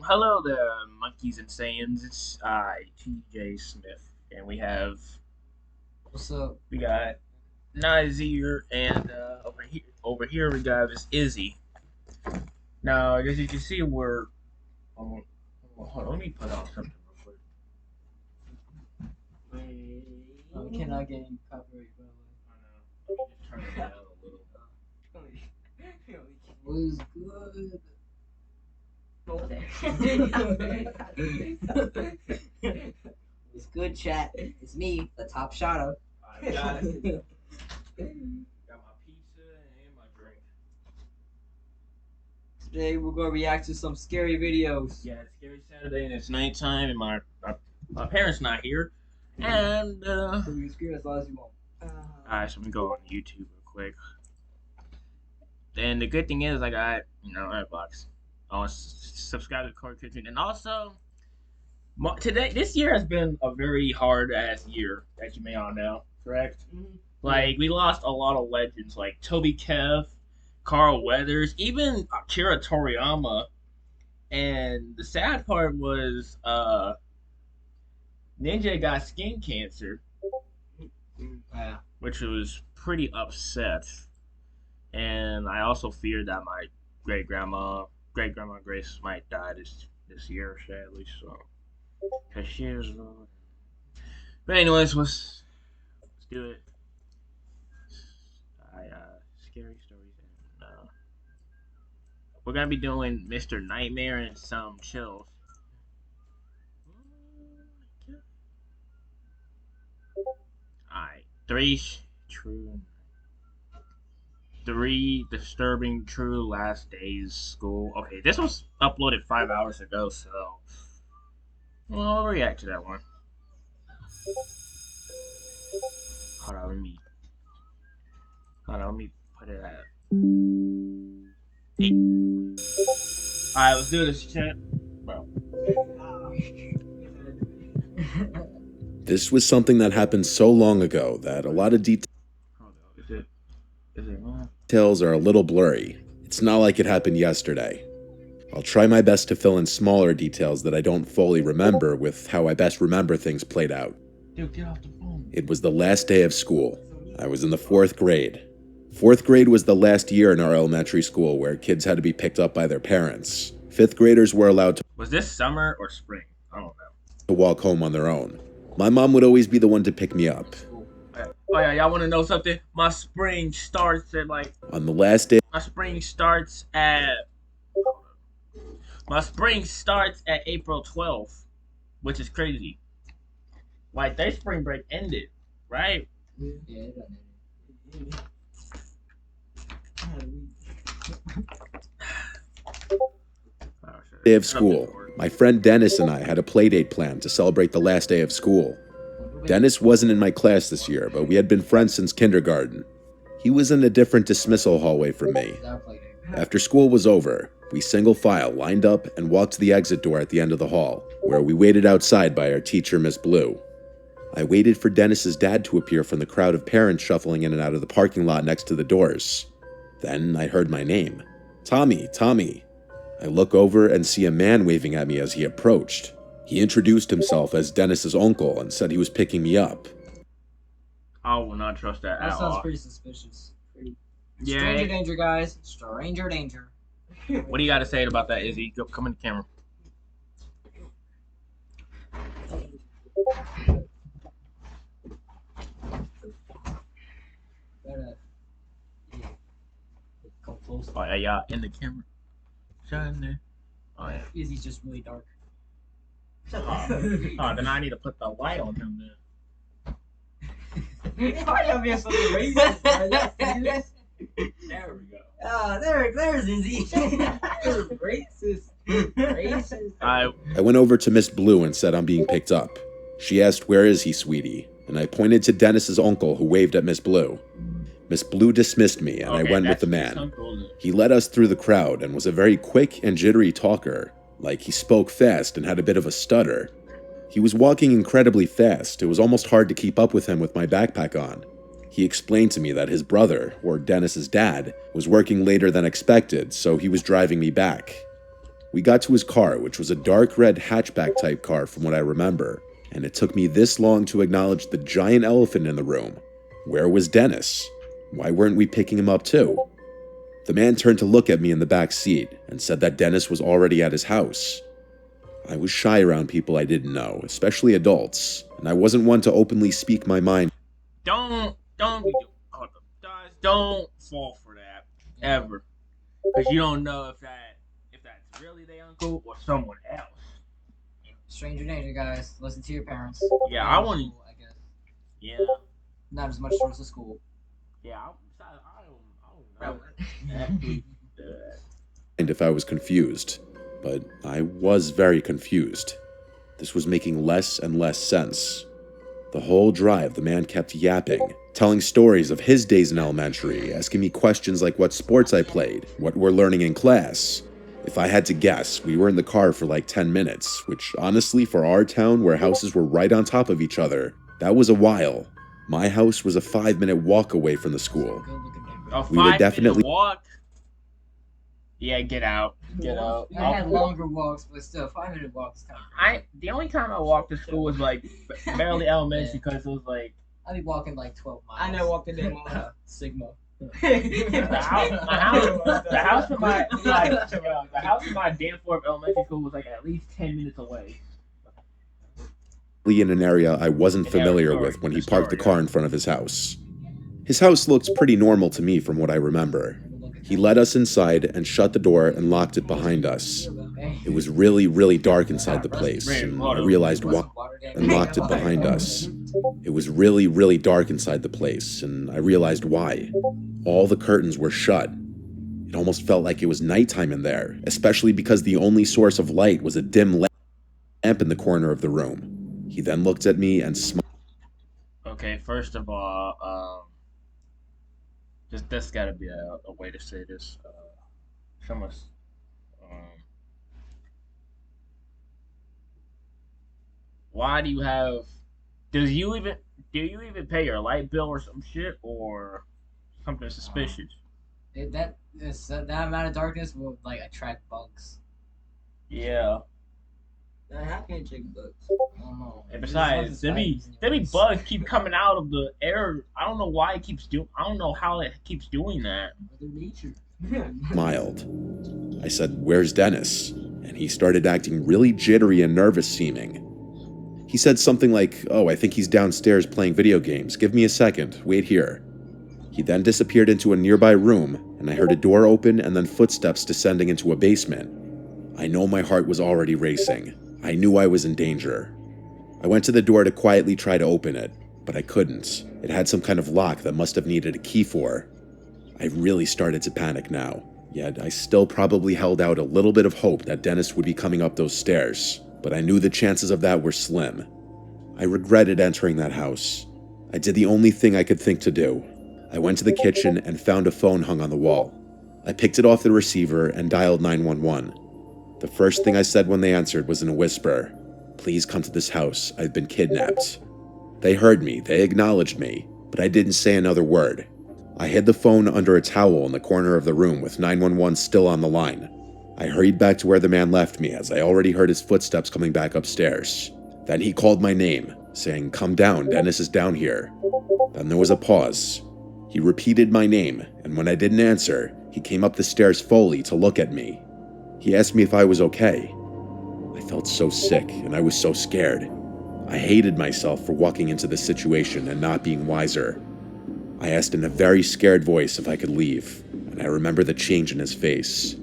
Hello there, monkeys and Saiyans. It's I, TJ Smith, and What's up? we got Nazir, and over here we got this Izzy. Now, as you can see, we're hold on, let me put on something real quick. We cannot get any copyright, by I know. Let me just turn it down a little. Was good. It's good, chat. It's me, the top shotter. I got it. Got my pizza and my drink. Today we're gonna react to some scary videos. Yeah, it's scary Saturday and it's nighttime and my parents not here. And So you can scream as loud as you want. alright, so we go on YouTube real quick. And the good thing is I got, Xbox. I want to subscribe to Core Kitchen. And also this year has been a very hard ass year, as you may all know, correct? Mm-hmm. Like we lost a lot of legends like Toby Kev, Carl Weathers, even Akira Toriyama. And the sad part was Ninja got skin cancer, Yeah. which was pretty upset. And I also feared that my great grandma Grace might die this year, sadly. So, cause she is. But anyways, let's do it. Scary stories. And, we're gonna be doing Mr. Nightmare and some chills. Alright, three disturbing true last days school. Okay, this was uploaded 5 hours ago, so we'll react to that one. Hold on, let me put it at 8. Alright, let's do this, chat. Bro. This was something that happened so long ago that a lot of details are a little blurry. It's not like it happened yesterday. I'll try my best to fill in smaller details that I don't fully remember with how I best remember things played out. Dude, get off the phone. It was the last day of school. I was in the 4th grade. 4th grade was the last year in our elementary school where kids had to be picked up by their parents. 5th graders were allowed to Was this summer or spring? I don't know. walk home on their own. My mom would always be the one to pick me up. Oh yeah, y'all want to know something? My spring starts at On the last day, My spring starts at April 12th, which is crazy. Like their spring break ended, right? Yeah, it done. day of school, my friend Dennis and I had a playdate planned to celebrate the last day of school. Dennis wasn't in my class this year, but we had been friends since kindergarten. He was in a different dismissal hallway from me. After school was over, we single file lined up and walked to the exit door at the end of the hall, where we waited outside by our teacher, Miss Blue. I waited for Dennis's dad to appear from the crowd of parents shuffling in and out of the parking lot next to the doors. Then I heard my name. Tommy, Tommy. I look over and see a man waving at me as he approached. He introduced himself as Dennis's uncle and said he was picking me up. I will not trust that That at sounds all. pretty suspicious. Yeah. Stranger danger, guys. Stranger danger. What do you got to say about that, Izzy? Go, come in the camera. Come close. Oh yeah, in the camera. Shining. Oh yeah. Izzy's just really dark. Oh, then I need to put the light on him then. Why you being so racist? There we go. There's Izzy. Racist. Racist. I went over to Miss Blue and said I'm being picked up. She asked, "Where is he, sweetie?" And I pointed to Dennis's uncle, who waved at Miss Blue. Miss Blue dismissed me, and I went with the man. He led us through the crowd and was a very quick and jittery talker. Like, he spoke fast and had a bit of a stutter. He was walking incredibly fast. It was almost hard to keep up with him with my backpack on. He explained to me that his brother, or Dennis's dad, was working later than expected, so he was driving me back. We got to his car, which was a dark red hatchback type car from what I remember, and it took me this long to acknowledge the giant elephant in the room. Where was Dennis? Why weren't we picking him up too? The man turned to look at me in the back seat and said that Dennis was already at his house. I was shy around people I didn't know, especially adults, and I wasn't one to openly speak my mind. Don't fall for that ever, because you don't know if that's really their uncle or someone else. Stranger danger, guys. Listen to your parents. Yeah, I want to. I guess. Yeah, Not as much towards the school. yeah. I don't know. Actually, And if I was confused, but I was very confused. This was making less and less sense. The whole drive, the man kept yapping, telling stories of his days in elementary, asking me questions like what sports I played, what we're learning in class. If I had to guess, we were in the car for like 10 minutes, which honestly, for our town where houses were right on top of each other, that was a while. My house was a 5-minute walk away from the school. a We would 5-minute definitely- walk. Yeah, get out. Get out. I had longer walks, but still, 5-minute walks kind of. The only time I walked to school was like barely elementary because it was like I'd be walking like 12 miles. I never walked a day in my life. Sigma. the house of my Danforth Elementary School was like at least 10 minutes away. In an area I wasn't familiar with when he parked the car in front of his house. His house looked pretty normal to me from what I remember. He led us inside and shut the door and locked it behind us. It was really, really dark inside the place, and I realized why, and locked it behind us. It was really, really dark inside the place, and I realized why. All the curtains were shut. It almost felt like it was nighttime in there, especially because the only source of light was a dim lamp in the corner of the room. He then looked at me and smiled. Okay, first of all, that's gotta be a way to say this. Someone's, why do you have? Do you even pay your light bill or some shit or something suspicious? That amount of darkness will like attract bugs. Yeah. How can you check books? I don't know. And besides, there be bugs keep coming out of the air. I don't know why it keeps doing. I don't know how it keeps doing that. Mother Nature. I said, "Where's Dennis?" And he started acting really jittery and nervous seeming. He said something like, "Oh, I think he's downstairs playing video games. Give me a second. Wait here." He then disappeared into a nearby room, and I heard a door open and then footsteps descending into a basement. I know my heart was already racing. I knew I was in danger. I went to the door to quietly try to open it, but I couldn't. It had some kind of lock that must have needed a key for. I really started to panic now, yet I still probably held out a little bit of hope that Dennis would be coming up those stairs, but I knew the chances of that were slim. I regretted entering that house. I did the only thing I could think to do. I went to the kitchen and found a phone hung on the wall. I picked it off the receiver and dialed 911. The first thing I said when they answered was in a whisper, "Please come to this house. I've been kidnapped." They heard me, they acknowledged me, but I didn't say another word. I hid the phone under a towel in the corner of the room with 911 still on the line. I hurried back to where the man left me as I already heard his footsteps coming back upstairs. Then he called my name, saying, "Come down, Dennis is down here." Then there was a pause. He repeated my name, and when I didn't answer, he came up the stairs fully to look at me. He asked me if I was okay. I felt so sick, and I was so scared. I hated myself for walking into this situation and not being wiser. I asked in a very scared voice if I could leave, and I remember the change in his face.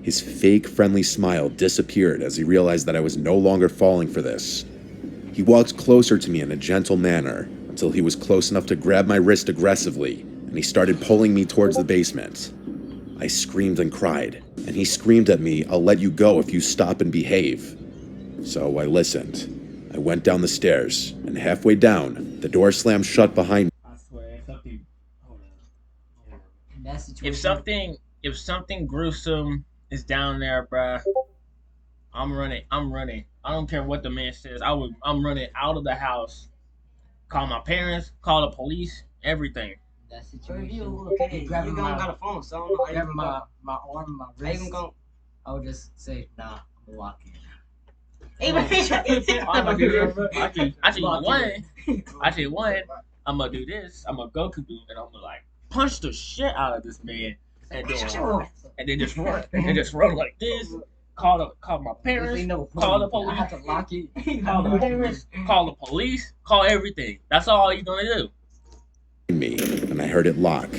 His fake, friendly smile disappeared as he realized that I was no longer falling for this. He walked closer to me in a gentle manner until he was close enough to grab my wrist aggressively, and he started pulling me towards the basement. I screamed and cried, and he screamed at me, "I'll let you go if you stop and behave." So I listened. I went down the stairs, and halfway down, the door slammed shut behind me. I swear, something. Hold on. In that situation, If something gruesome is down there, bruh, I'm running. I don't care what the man says. I'm running out of the house. Call my parents. Call the police. Everything. that Bro, you a situation. little kid. You Grabbing don't my- got a phone, so I don't know how you Grabbing can my arm, my How you wrist. gonna go? I would just say, nah, I'm locking. I'm gonna do this. Actually, Lock one. I'm gonna do this. I'm gonna Goku do, and I'm gonna like punch the shit out of this man, and then just run, and just run like this. Call my parents. Call the police. I have to lock it. Call the parents. Call the police. Call everything. That's all you're gonna do. Me, and I heard it lock.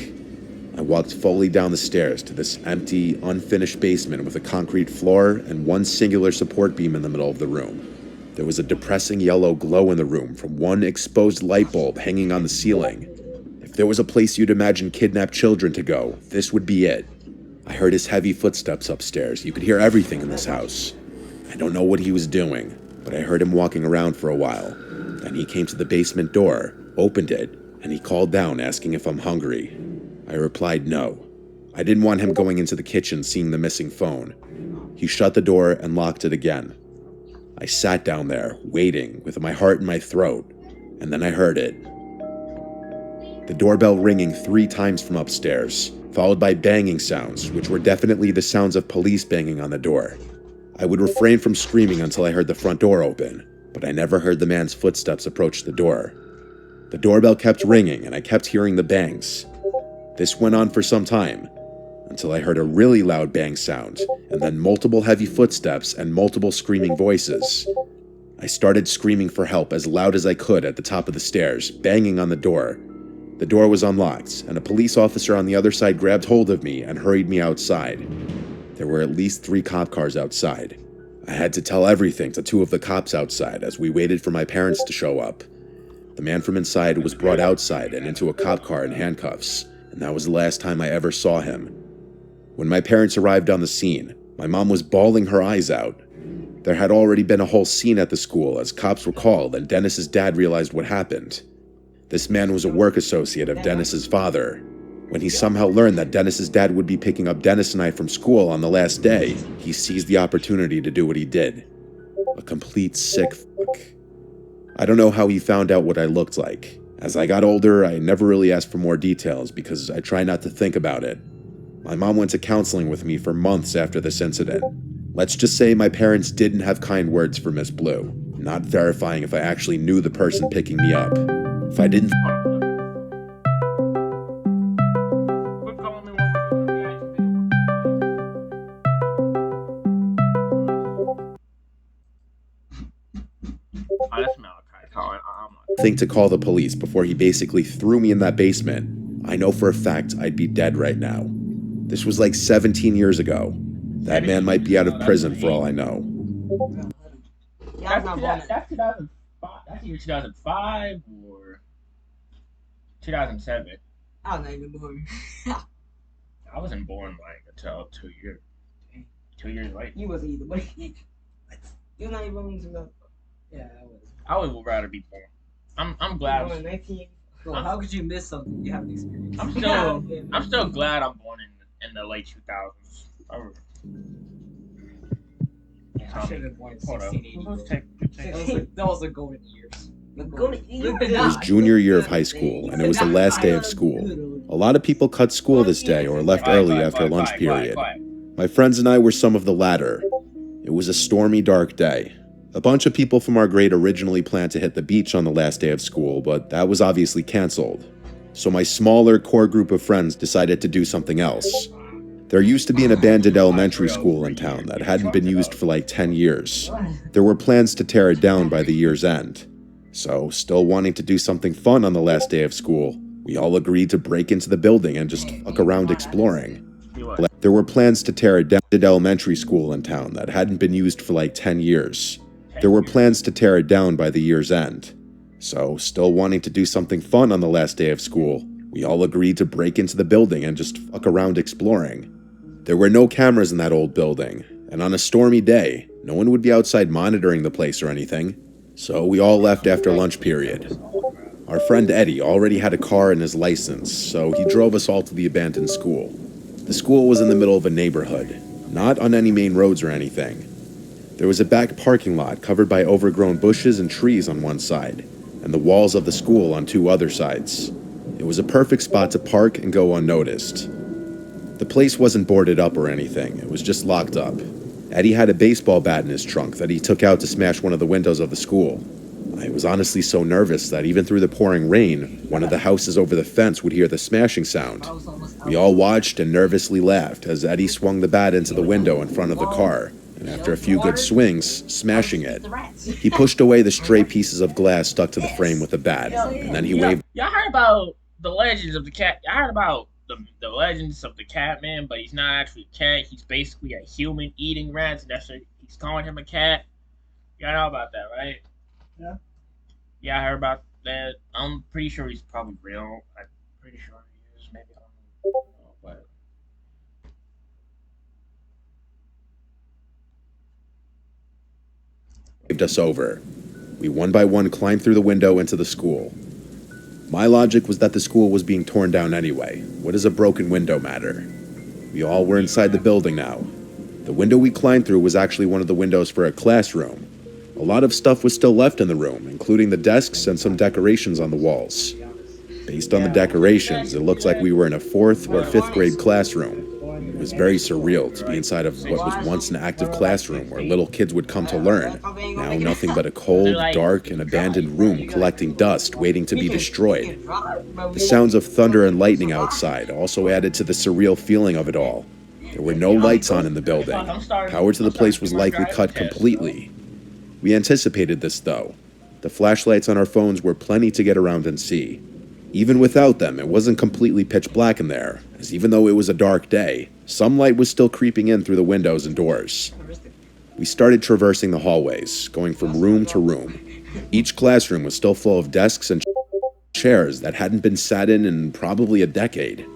I walked fully down the stairs to this empty, unfinished basement with a concrete floor and one singular support beam in the middle of the room. There was a depressing yellow glow in the room from one exposed light bulb hanging on the ceiling. If there was a place you'd imagine kidnapped children to go, this would be it. I heard his heavy footsteps upstairs. You could hear everything in this house. I don't know what he was doing, but I heard him walking around for a while. Then he came to the basement door, opened it, and he called down asking if I'm hungry. I replied no. I didn't want him going into the kitchen seeing the missing phone. He shut the door and locked it again. I sat down there, waiting, with my heart in my throat, and then I heard it. The doorbell ringing 3 times from upstairs, followed by banging sounds, which were definitely the sounds of police banging on the door. I would refrain from screaming until I heard the front door open, but I never heard the man's footsteps approach the door. The doorbell kept ringing, and I kept hearing the bangs. This went on for some time, until I heard a really loud bang sound, and then multiple heavy footsteps and multiple screaming voices. I started screaming for help as loud as I could at the top of the stairs, banging on the door. The door was unlocked, and a police officer on the other side grabbed hold of me and hurried me outside. There were at least 3 cop cars outside. I had to tell everything to 2 of the cops outside as we waited for my parents to show up. The man from inside was brought outside and into a cop car in handcuffs, and that was the last time I ever saw him. When my parents arrived on the scene, my mom was bawling her eyes out. There had already been a whole scene at the school as cops were called and Dennis's dad realized what happened. This man was a work associate of Dennis's father. When he somehow learned that Dennis's dad would be picking up Dennis and I from school on the last day, he seized the opportunity to do what he did. A complete sick fuck. I don't know how he found out what I looked like. As I got older, I never really asked for more details because I try not to think about it. My mom went to counseling with me for months after this incident. Let's just say my parents didn't have kind words for Miss Blue, not verifying if I actually knew the person picking me up. If I didn't... think to call the police before he basically threw me in that basement, I know for a fact I'd be dead right now. This was like 17 years ago. That man might be out of prison for all I know. That's 2005. That's either 2005 or 2007. I was not even born. I wasn't born like until 2 years. 2 years late. You wasn't either, but you're not even born until. Yeah, I was. I would rather be born. I'm glad. 19. So how could you miss something you haven't experienced? I'm still glad I'm born in the late 2000s. I should have been born in 1680. That was the golden years. It was junior year of high school, and it was the last day of school. A lot of people cut school this day or left early after lunch period. My friends and I were some of the latter. It was a stormy, dark day. A bunch of people from our grade originally planned to hit the beach on the last day of school, but that was obviously canceled. So my smaller core group of friends decided to do something else. There used to be an abandoned elementary school in town that hadn't been used for like 10 years. There were plans to tear it down by the year's end. So, still wanting to do something fun on the last day of school, we all agreed to break into the building and just fuck around exploring. There were plans to tear it down at elementary school in town that hadn't been used for like 10 years. There were plans to tear it down by the year's end. So, still wanting to do something fun on the last day of school, we all agreed to break into the building and just fuck around exploring. There were no cameras in that old building, and on a stormy day, no one would be outside monitoring the place or anything. So we all left after lunch period. Our friend Eddie already had a car and his license, so he drove us all to the abandoned school. The school was in the middle of a neighborhood, not on any main roads or anything. There was a back parking lot covered by overgrown bushes and trees on one side, and the walls of the school on 2 other sides. It was a perfect spot to park and go unnoticed. The place wasn't boarded up or anything, it was just locked up. Eddie had a baseball bat in his trunk that he took out to smash one of the windows of the school. I was honestly so nervous that even through the pouring rain, one of the houses over the fence would hear the smashing sound. I was almost We all watched and nervously laughed as Eddie swung the bat into the window in front of the car, and after a few good swings, smashing it. The rats. He pushed away the stray pieces of glass stuck to the frame with the bat, and then he waved Y'all heard about the legends of the cat? Y'all heard about the legends of the cat man, but he's not actually a cat. He's basically a human eating rats, and that's why he's calling him a cat. Y'all know about that, right? Yeah. Yeah, I heard about that. I'm pretty sure he's probably real. I'm pretty sure he is. Maybe I don't know, but us over. We one by one climbed through the window into the school. My logic was that the school was being torn down anyway. What does a broken window matter? We all were inside the building now. The window we climbed through was actually one of the windows for a classroom. A lot of stuff was still left in the room, including the desks and some decorations on the walls. Based on the decorations, it looked like we were in a 4th or 5th grade classroom. It was very surreal to be inside of what was once an active classroom where little kids would come to learn. Now nothing but a cold, dark, and abandoned room collecting dust waiting to be destroyed. The sounds of thunder and lightning outside also added to the surreal feeling of it all. There were no lights on in the building. Power to the place was likely cut completely. We anticipated this though. The flashlights on our phones were plenty to get around and see. Even without them, it wasn't completely pitch black in there, as even though it was a dark day, some light was still creeping in through the windows and doors. We started traversing the hallways, going from room to room. Each classroom was still full of desks and chairs that hadn't been sat in probably a decade.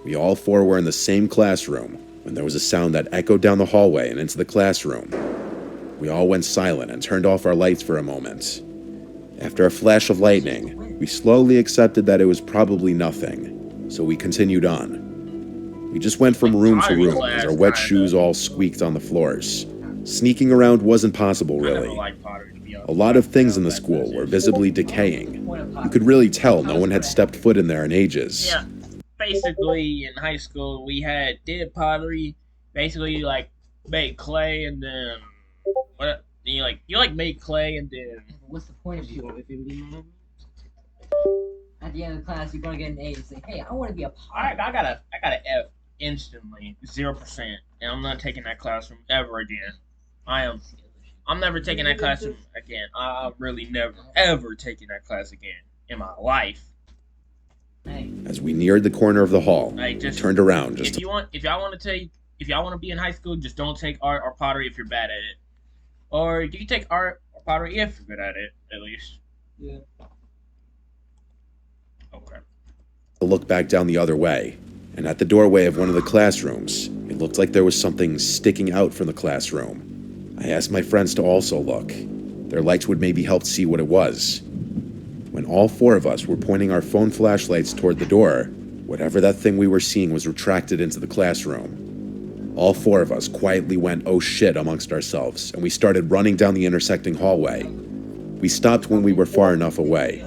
We all 4 were in the same classroom when there was a sound that echoed down the hallway and into the classroom. We all went silent and turned off our lights for a moment. After a flash of lightning, we slowly accepted that it was probably nothing, so we continued on. We just went from room to room as our wet shoes all squeaked on the floors. Sneaking around wasn't possible, really. A lot of things in the school were visibly decaying. You could really tell no one had stepped foot in there in ages. yeah, basically in high school we did pottery. Basically, like made clay and then what? You make clay and then What's the point of you? At the end of the class, you're gonna get an A and say, "Hey, I want to be a I pilot." got a F instantly, 0%, and I'm not taking that classroom ever again. I'm never taking that classroom again. I'm really never ever taking that class again in my life. Hey, As we neared the corner of the hall, Like we just turned around just if y'all want to be in high school, just don't take art or pottery if you're bad at it. Or you can take art or pottery if you're good at it, at least. Yeah. Okay. to look back down the other way, and at the doorway of one of the classrooms, it looked like there was something sticking out from the classroom. I asked my friends to also look. Their lights would maybe help see what it was. When all 4 of us were pointing our phone flashlights toward the door, whatever that thing we were seeing was retracted into the classroom. All 4 of us quietly went, "Oh shit," amongst ourselves, and we started running down the intersecting hallway. We stopped when we were far enough away.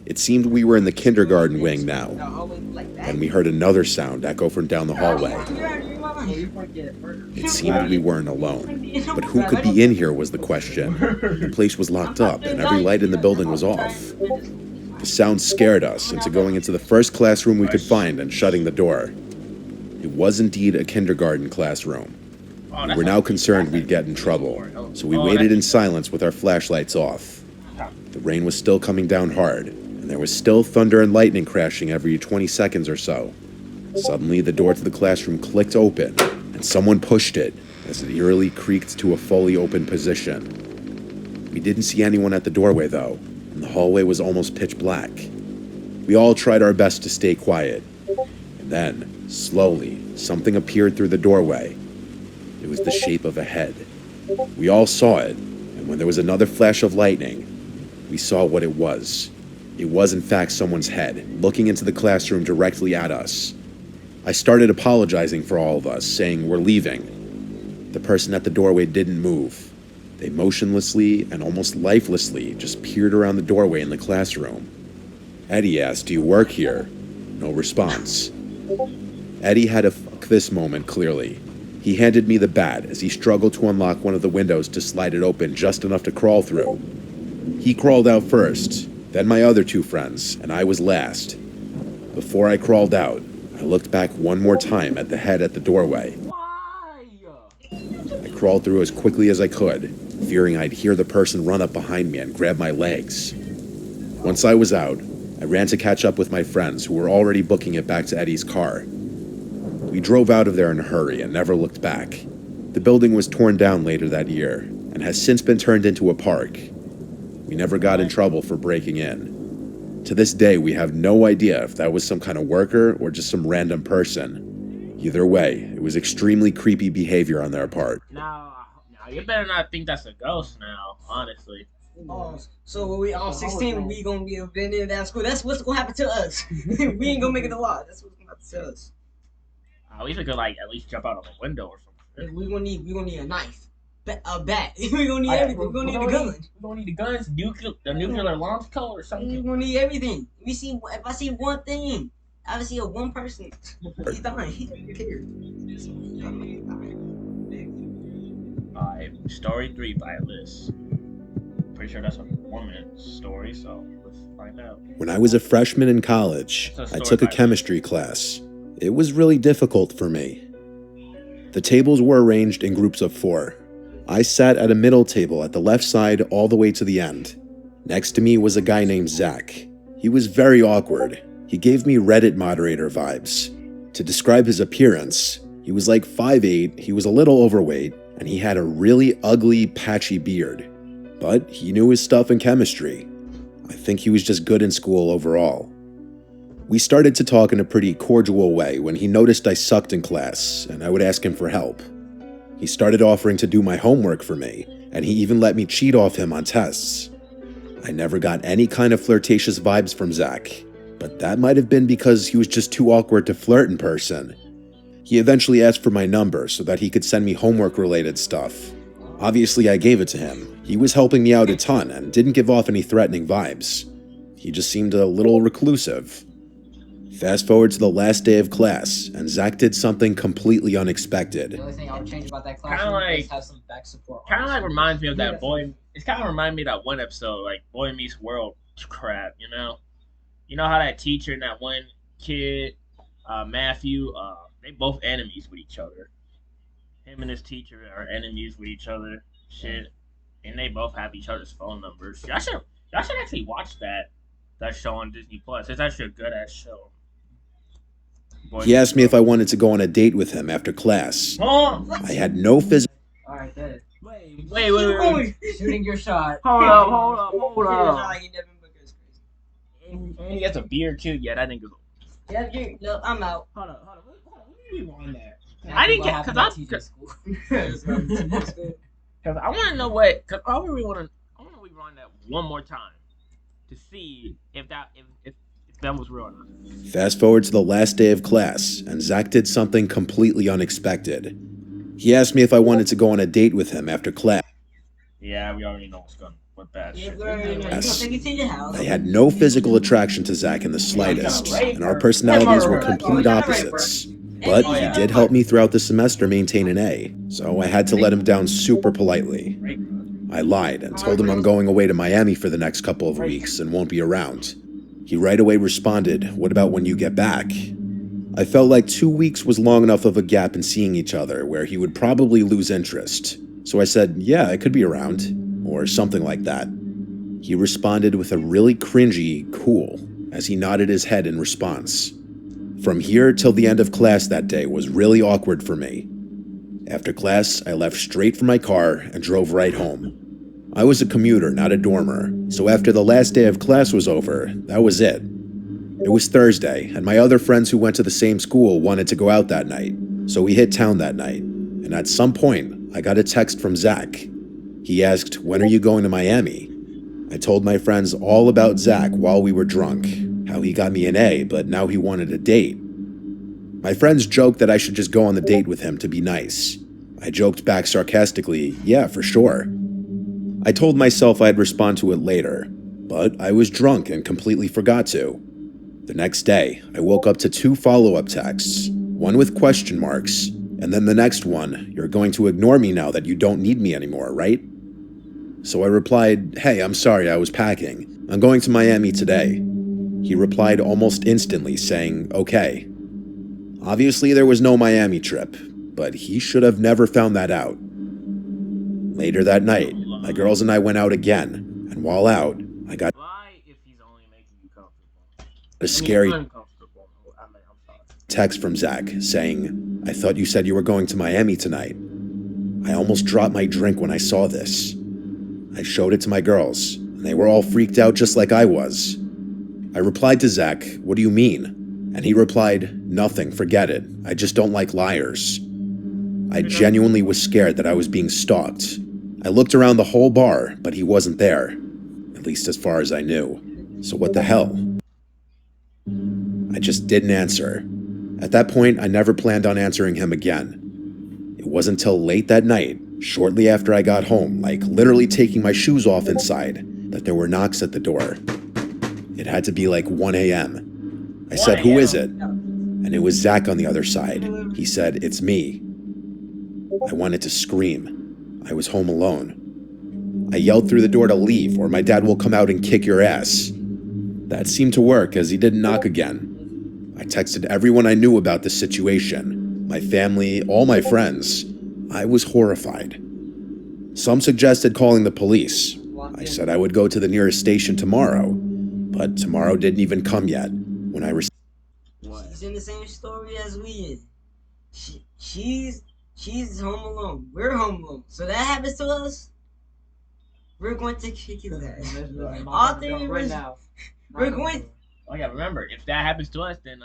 It seemed we were in the kindergarten wing now, and we heard another sound echo from down the hallway. It seemed we weren't alone. But who could be in here was the question. The place was locked up, and every light in the building was off. The sound scared us into going into the first classroom we could find and shutting the door. It was indeed a kindergarten classroom. We were now concerned we'd get in trouble, so we waited in silence with our flashlights off. The rain was still coming down hard, and there was still thunder and lightning crashing every 20 seconds or so. Suddenly, the door to the classroom clicked open, and someone pushed it as it eerily creaked to a fully open position. We didn't see anyone at the doorway, though, and the hallway was almost pitch black. We all tried our best to stay quiet. And then, slowly, something appeared through the doorway. It was the shape of a head. We all saw it, and when there was another flash of lightning, we saw what it was. It was, in fact, someone's head, looking into the classroom directly at us. I started apologizing for all of us, saying we're leaving. The person at the doorway didn't move. They motionlessly and almost lifelessly just peered around the doorway in the classroom. Eddie asked, "Do you work here?" No response. Eddie had a fuck this moment, clearly. He handed me the bat as he struggled to unlock one of the windows to slide it open just enough to crawl through. He crawled out first, then my other two friends, and I was last. Before I crawled out, I looked back one more time at the head at the doorway. Why? I crawled through as quickly as I could, fearing I'd hear the person run up behind me and grab my legs. Once I was out, I ran to catch up with my friends who were already booking it back to Eddie's car. We drove out of there in a hurry and never looked back. The building was torn down later that year and has since been turned into a park. We never got in trouble for breaking in. To this day, we have no idea if that was some kind of worker or just some random person. Either way, it was extremely creepy behavior on their part. Now, you better not think that's a ghost now, honestly. Oh, so when we all 16, we gonna be abandoned in that school. That's what's gonna happen to us. We ain't gonna make it to law. That's what's gonna happen to us. We could like at least jump out of a window or something. We gonna need a knife, a bat. We gonna need everything. We gonna need a gun. We gonna need the guns, the nuclear launch code or We something. gonna need everything. If I see one thing, I see one person, he's dying. He don't care. Alright, story 3 by Alyss. Pretty sure that's a woman story, so let's find out. When I was a freshman in college, I took a chemistry class. It was really difficult for me. The tables were arranged in groups of 4. I sat at a middle table at the left side all the way to the end. Next to me was a guy named Zach. He was very awkward. He gave me Reddit moderator vibes. To describe his appearance, he was like 5'8", he was a little overweight, and he had a really ugly, patchy beard. But he knew his stuff in chemistry. I think he was just good in school overall. We started to talk in a pretty cordial way when he noticed I sucked in class, and I would ask him for help. He started offering to do my homework for me, and he even let me cheat off him on tests. I never got any kind of flirtatious vibes from Zach, but that might have been because he was just too awkward to flirt in person. He eventually asked for my number so that he could send me homework-related stuff. Obviously, I gave it to him. He was helping me out a ton and didn't give off any threatening vibes. He just seemed a little reclusive. Fast forward to the last day of class, and Zach did something completely unexpected. The only thing I would change about that class Kinda like- is have some back support. Kind of like reminds me of that boy. It's kind of remind me of that one episode, like Boy Meets World crap. You know how that teacher and that one kid, Matthew, they both enemies with each other. Him and his teacher are enemies with each other. Shit, and they both have each other's phone numbers. Y'all should actually watch that show on Disney Plus. It's actually a good ass show. He asked me if I wanted to go on a date with him after class. Oh, I had no physical. Alright, then. wait. Shooting your shot. Hold up. Hold And he has a beard too. Yeah, that nigga's. Yeah, no, I'm out. Hold up. What do you rewind that? Yeah, I didn't what get happened because in TJ school. I want to know what. Because I really want to rewind that one more time to see if that was real or not. Fast forward to the last day of class, and Zach did something completely unexpected. He asked me if I wanted to go on a date with him after class. Yeah, we already know what bad Yeah, shit. we already know. You gonna Yes. take it to your house. I had no physical attraction to Zach in the slightest, and our personalities were complete opposites. But he did help me throughout the semester maintain an A, so I had to let him down super politely. I lied and told him I'm going away to Miami for the next couple of weeks and won't be around. He right away responded, "What about when you get back?" I felt like 2 weeks was long enough of a gap in seeing each other where he would probably lose interest. So I said, "Yeah, I could be around," or something like that. He responded with a really cringy, "Cool," as he nodded his head in response. From here till the end of class that day was really awkward for me. After class, I left straight for my car and drove right home. I was a commuter, not a dormer, so after the last day of class was over, that was it. It was Thursday, and my other friends who went to the same school wanted to go out that night, so we hit town that night, and at some point, I got a text from Zach. He asked, "When are you going to Miami?" I told my friends all about Zach while we were drunk, how he got me an A, but now he wanted a date. My friends joked that I should just go on the date with him to be nice. I joked back sarcastically, "Yeah, for sure." I told myself I'd respond to it later, but I was drunk and completely forgot to. The next day, I woke up to 2 follow-up texts, one with question marks, And then the next one, you're going to ignore me now that you don't need me anymore, right? So I replied, hey, I'm sorry, I was packing. I'm going to Miami today. He replied almost instantly, saying, okay. Obviously, there was no Miami trip, but he should have never found that out. Later that night, my girls and I went out again, and while out, I got Why, if he's only making you comfortable? a scary Uncomfortable. I'm sorry. text from Zach saying, I thought you said you were going to Miami tonight. I almost dropped my drink when I saw this. I showed it to my girls, and they were all freaked out just like I was. I replied to Zach, what do you mean? And he replied, nothing, forget it. I just don't like liars. I genuinely was scared that I was being stalked. I looked around the whole bar, but he wasn't there. At least as far as I knew. So what the hell? I just didn't answer. At that point, I never planned on answering him again. It wasn't till late that night, shortly after I got home, like literally taking my shoes off inside, that there were knocks at the door. It had to be like 1 a.m. I said, who is it? And it was Zach on the other side. He said, it's me. I wanted to scream. I was home alone. I yelled through the door to leave, or my dad will come out and kick your ass. That seemed to work, as he didn't knock again. I texted everyone I knew about the situation, my family, all my friends. I was horrified. Some suggested calling the police. I said I would go to the nearest station tomorrow, but tomorrow didn't even come yet. When I received She's in the same story as we in. She's home alone. We're home alone. So that happens to us. We're going to kick his ass. All three of us. We're going. Oh yeah, remember, if that happens to us, then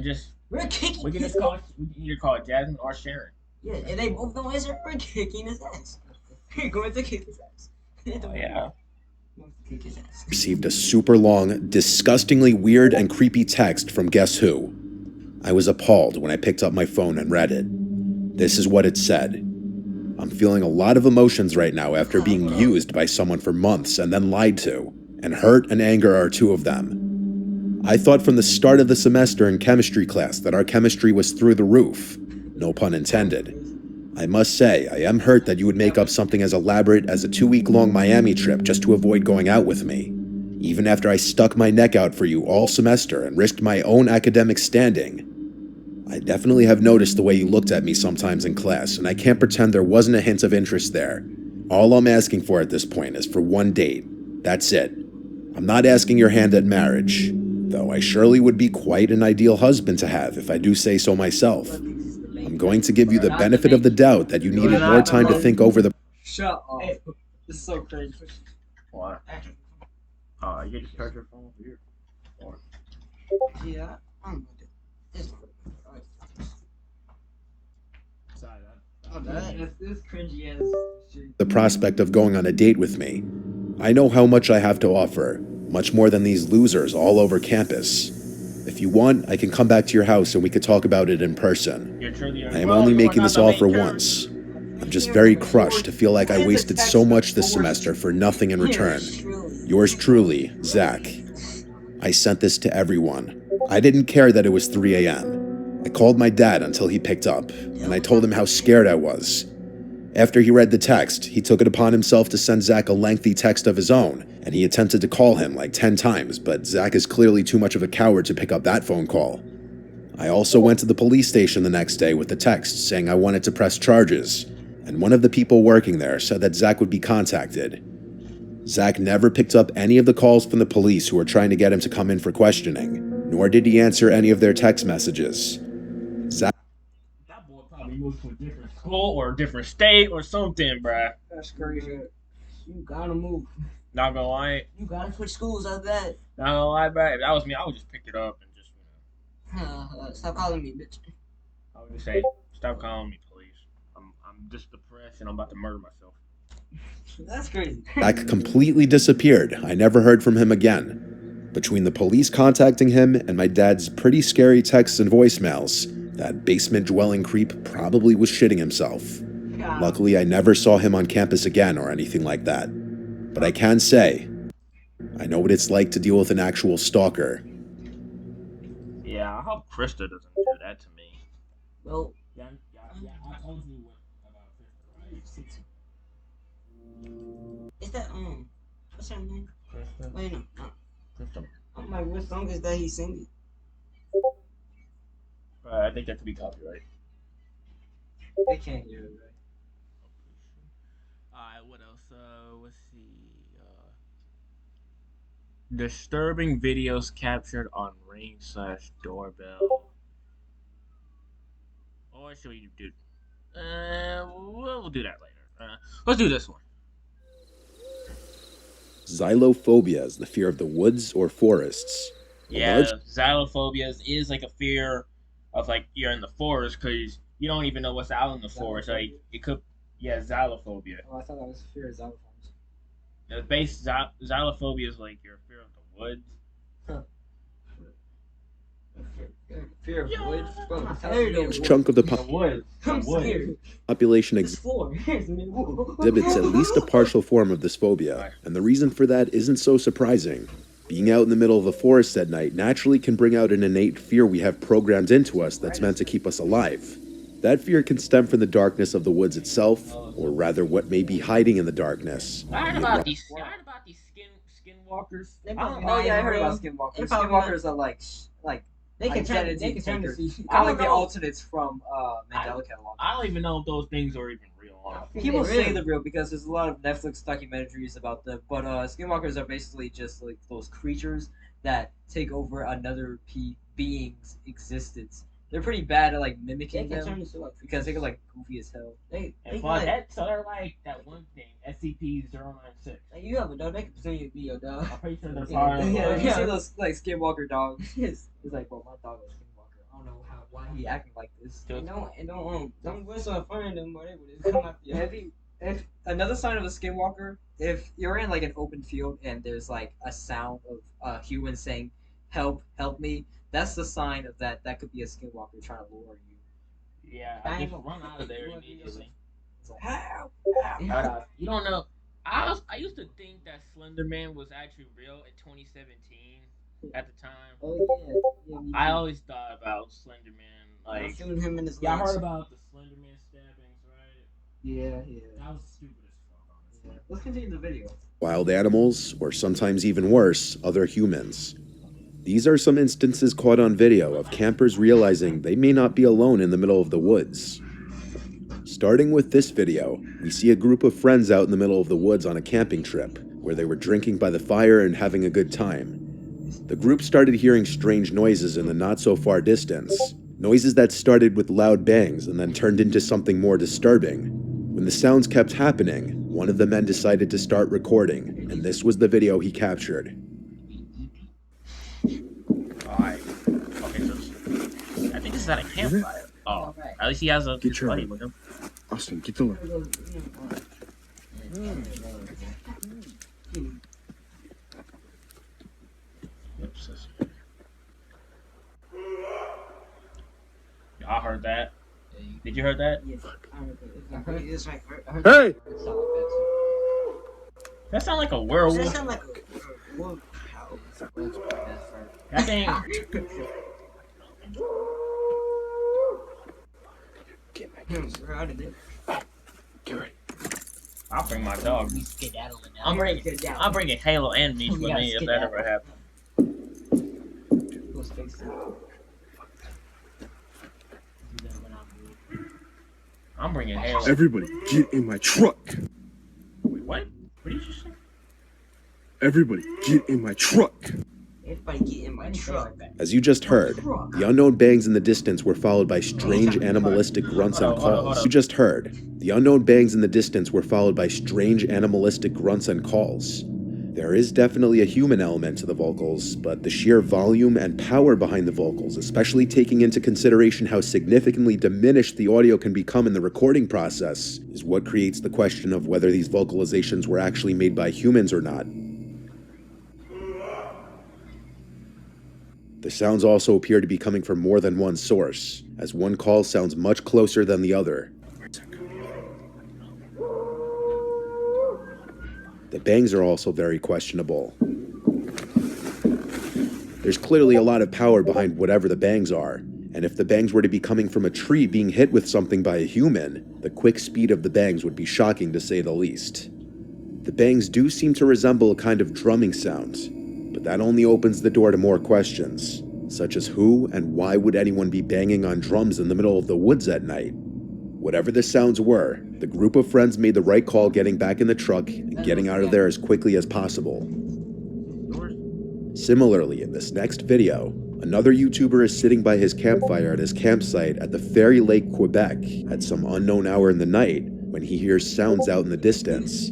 just We're kicking. we can his just call we can either call Jasmine or Sharon. Yeah, and they both don't answer. We're kicking his ass. We're going to kick his ass. Oh yeah. Kick his ass. received a super long, disgustingly weird and creepy text from Guess Who. I was appalled when I picked up my phone and read it. This is what it said. I'm feeling a lot of emotions right now after being used by someone for months and then lied to, and hurt and anger are two of them. I thought from the start of the semester in chemistry class that our chemistry was through the roof. No pun intended. I must say, I am hurt that you would make up something as elaborate as a 2-week-long Miami trip just to avoid going out with me. Even after I stuck my neck out for you all semester and risked my own academic standing. I definitely have noticed the way you looked at me sometimes in class, and I can't pretend there wasn't a hint of interest there. All I'm asking for at this point is for one date. That's it. I'm not asking your hand at marriage, though I surely would be quite an ideal husband to have if I do say so myself. I'm going to give you the benefit of the doubt that you needed more time to think over the Shut up. This is so crazy. What? You get to charge your phone over here. Yeah, I'm gonna do this cringy ass shit. the prospect of going on a date with me. I know how much I have to offer, much more than these losers all over campus. If you want, I can come back to your house and we could talk about it in person. You're truly I am only making this offer once. I'm just very crushed to feel like I wasted so much this semester for nothing in return. Yours truly, Zach. I sent this to everyone. I didn't care that it was 3 a.m. I called my dad until he picked up, and I told him how scared I was. After he read the text, he took it upon himself to send Zach a lengthy text of his own, and he attempted to call him like 10 times, but Zach is clearly too much of a coward to pick up that phone call. I also went to the police station the next day with the text saying I wanted to press charges, and one of the people working there said that Zach would be contacted. Zach never picked up any of the calls from the police who were trying to get him to come in for questioning, nor did he answer any of their text messages. Zach That boy probably moved to a different school or a different state or something, bruh. That's crazy. You gotta move. Not gonna lie. You gotta switch schools out of that. Not gonna lie, bruh. If that was me, I would just pick it up and just, Stop calling me, bitch. I would just say, stop calling me, please. I'm just depressed and I'm about to murder myself. That's crazy. Zach completely disappeared. I never heard from him again. Between the police contacting him and my dad's pretty scary texts and voicemails, that basement-dwelling creep probably was shitting himself. Luckily, I never saw him on campus again or anything like that. But I can say, I know what it's like to deal with an actual stalker. Yeah, I hope Krista doesn't do that to me. Well, Yeah, told you what about Fister, right? Is that what's her name? Fister. Wait, no. Fister. I'm like, what song is that he singing? I think that could be copyright. They can't hear it, right? Alright, what else? Let's see. Disturbing videos captured on Ring/doorbell. Or should we do? We'll do that later. Let's do this one. Xylophobia is the fear of the woods or forests. Yeah, xylophobia is like a fear of like you're in the forest because you don't even know what's out in the forest. Like it could, yeah, xylophobia. Oh, I thought that was fear of xylophones. The base xylophobia is like your fear of the woods. Fear of Yeah. woods? Bro, I tell heard me it. Chunk of the The woods. The I'm woods. scared. population It's floor. exhibits at least a partial form of this phobia, and the reason for that isn't so surprising. Being out in the middle of the forest at night naturally can bring out an innate fear we have programmed into us that's meant to keep us alive. That fear can stem from the darkness of the woods itself, or rather what may be hiding in the darkness. I heard about these skinwalkers. They I probably don't Oh know. yeah, I heard real. about skinwalkers. They probably Skinwalkers are like They can turn. identity They can turn to takers. see. Kind of like the know. alternates from Mandela Catalog. I don't even know if those things are even real. Honestly. People They're say real. they're real because there's a lot of Netflix documentaries about them. But skinwalkers are basically just like those creatures that take over another being's existence. They're pretty bad at like They mimicking can turn them into like because they're like goofy as hell. they And can, for like, that, so they're like that one thing, SCP-096. like you have a dog. They can pretend to be your dog. I'm pretty sure they're Yeah, part of. Yeah, you yeah. see those like skinwalker dogs. Yes. It's like, bro, my dog is skinwalker. I don't know why he acting like this. Dude. And don't whistle in front of them, or they would just come after you. If another sign of a skinwalker, if you're in like an open field and there's like a sound of a human saying, "Help, help me," that's the sign of that. That could be a skinwalker trying to lure you. Yeah, I just run out of there immediately. It's like, help, help. But, you don't know. I used to think that Slender Man was actually real in 2017 at the time. Oh yeah. Me I too. always thought about Slender Man. I'm Like, shooting him in his yeah, I legs. heard about the Slender Man stabbings, right? Yeah. That was stupid as fuck, honestly. Let's continue the video. Wild animals, or sometimes even worse, other humans. These are some instances caught on video of campers realizing they may not be alone in the middle of the woods. Starting with this video, we see a group of friends out in the middle of the woods on a camping trip, where they were drinking by the fire and having a good time. The group started hearing strange noises in the not-so-far distance, noises that started with loud bangs and then turned into something more disturbing. When the sounds kept happening, one of the men decided to start recording, and this was the video he captured. Alright. Okay, so I think this is at a campfire. Oh, at least he has a Get your- buddy with him. Austin, get the light. Yep, sis. Y'all heard that? Did you heard that? Yes, I heard that. I heard it's like I heard Hey! It sounds like that That sound like a Does that werewolf. sound like a wolf? That thing. Get back. We're out of it. Get ready. I'll bring my dog. We skedaddling now. I'm bringing Halo and Meech with me if that ever happens. Let's fix it. I'm bringing Halo. Everybody, get in my truck. Wait, what? What did you just say? Everybody, get in my truck. Everybody get in my truck. As you just heard, the unknown bangs in the distance were followed by strange animalistic grunts and Hold on. calls. You just heard, the unknown bangs in the distance were followed by strange animalistic grunts and calls. There is definitely a human element to the vocals, but the sheer volume and power behind the vocals, especially taking into consideration how significantly diminished the audio can become in the recording process, is what creates the question of whether these vocalizations were actually made by humans or not. The sounds also appear to be coming from more than one source, as one call sounds much closer than the other. The bangs are also very questionable. There's clearly a lot of power behind whatever the bangs are, And if the bangs were to be coming from a tree being hit with something by a human, the quick speed of the bangs would be shocking to say the least. The bangs do seem to resemble a kind of drumming sound, but that only opens the door to more questions, such as who and why would anyone be banging on drums in the middle of the woods at night? Whatever the sounds were, the group of friends made the right call getting back in the truck and getting out of there as quickly as possible. Similarly, in this next video, another YouTuber is sitting by his campfire at his campsite at the Fairy Lake, Quebec, at some unknown hour in the night when he hears sounds out in the distance.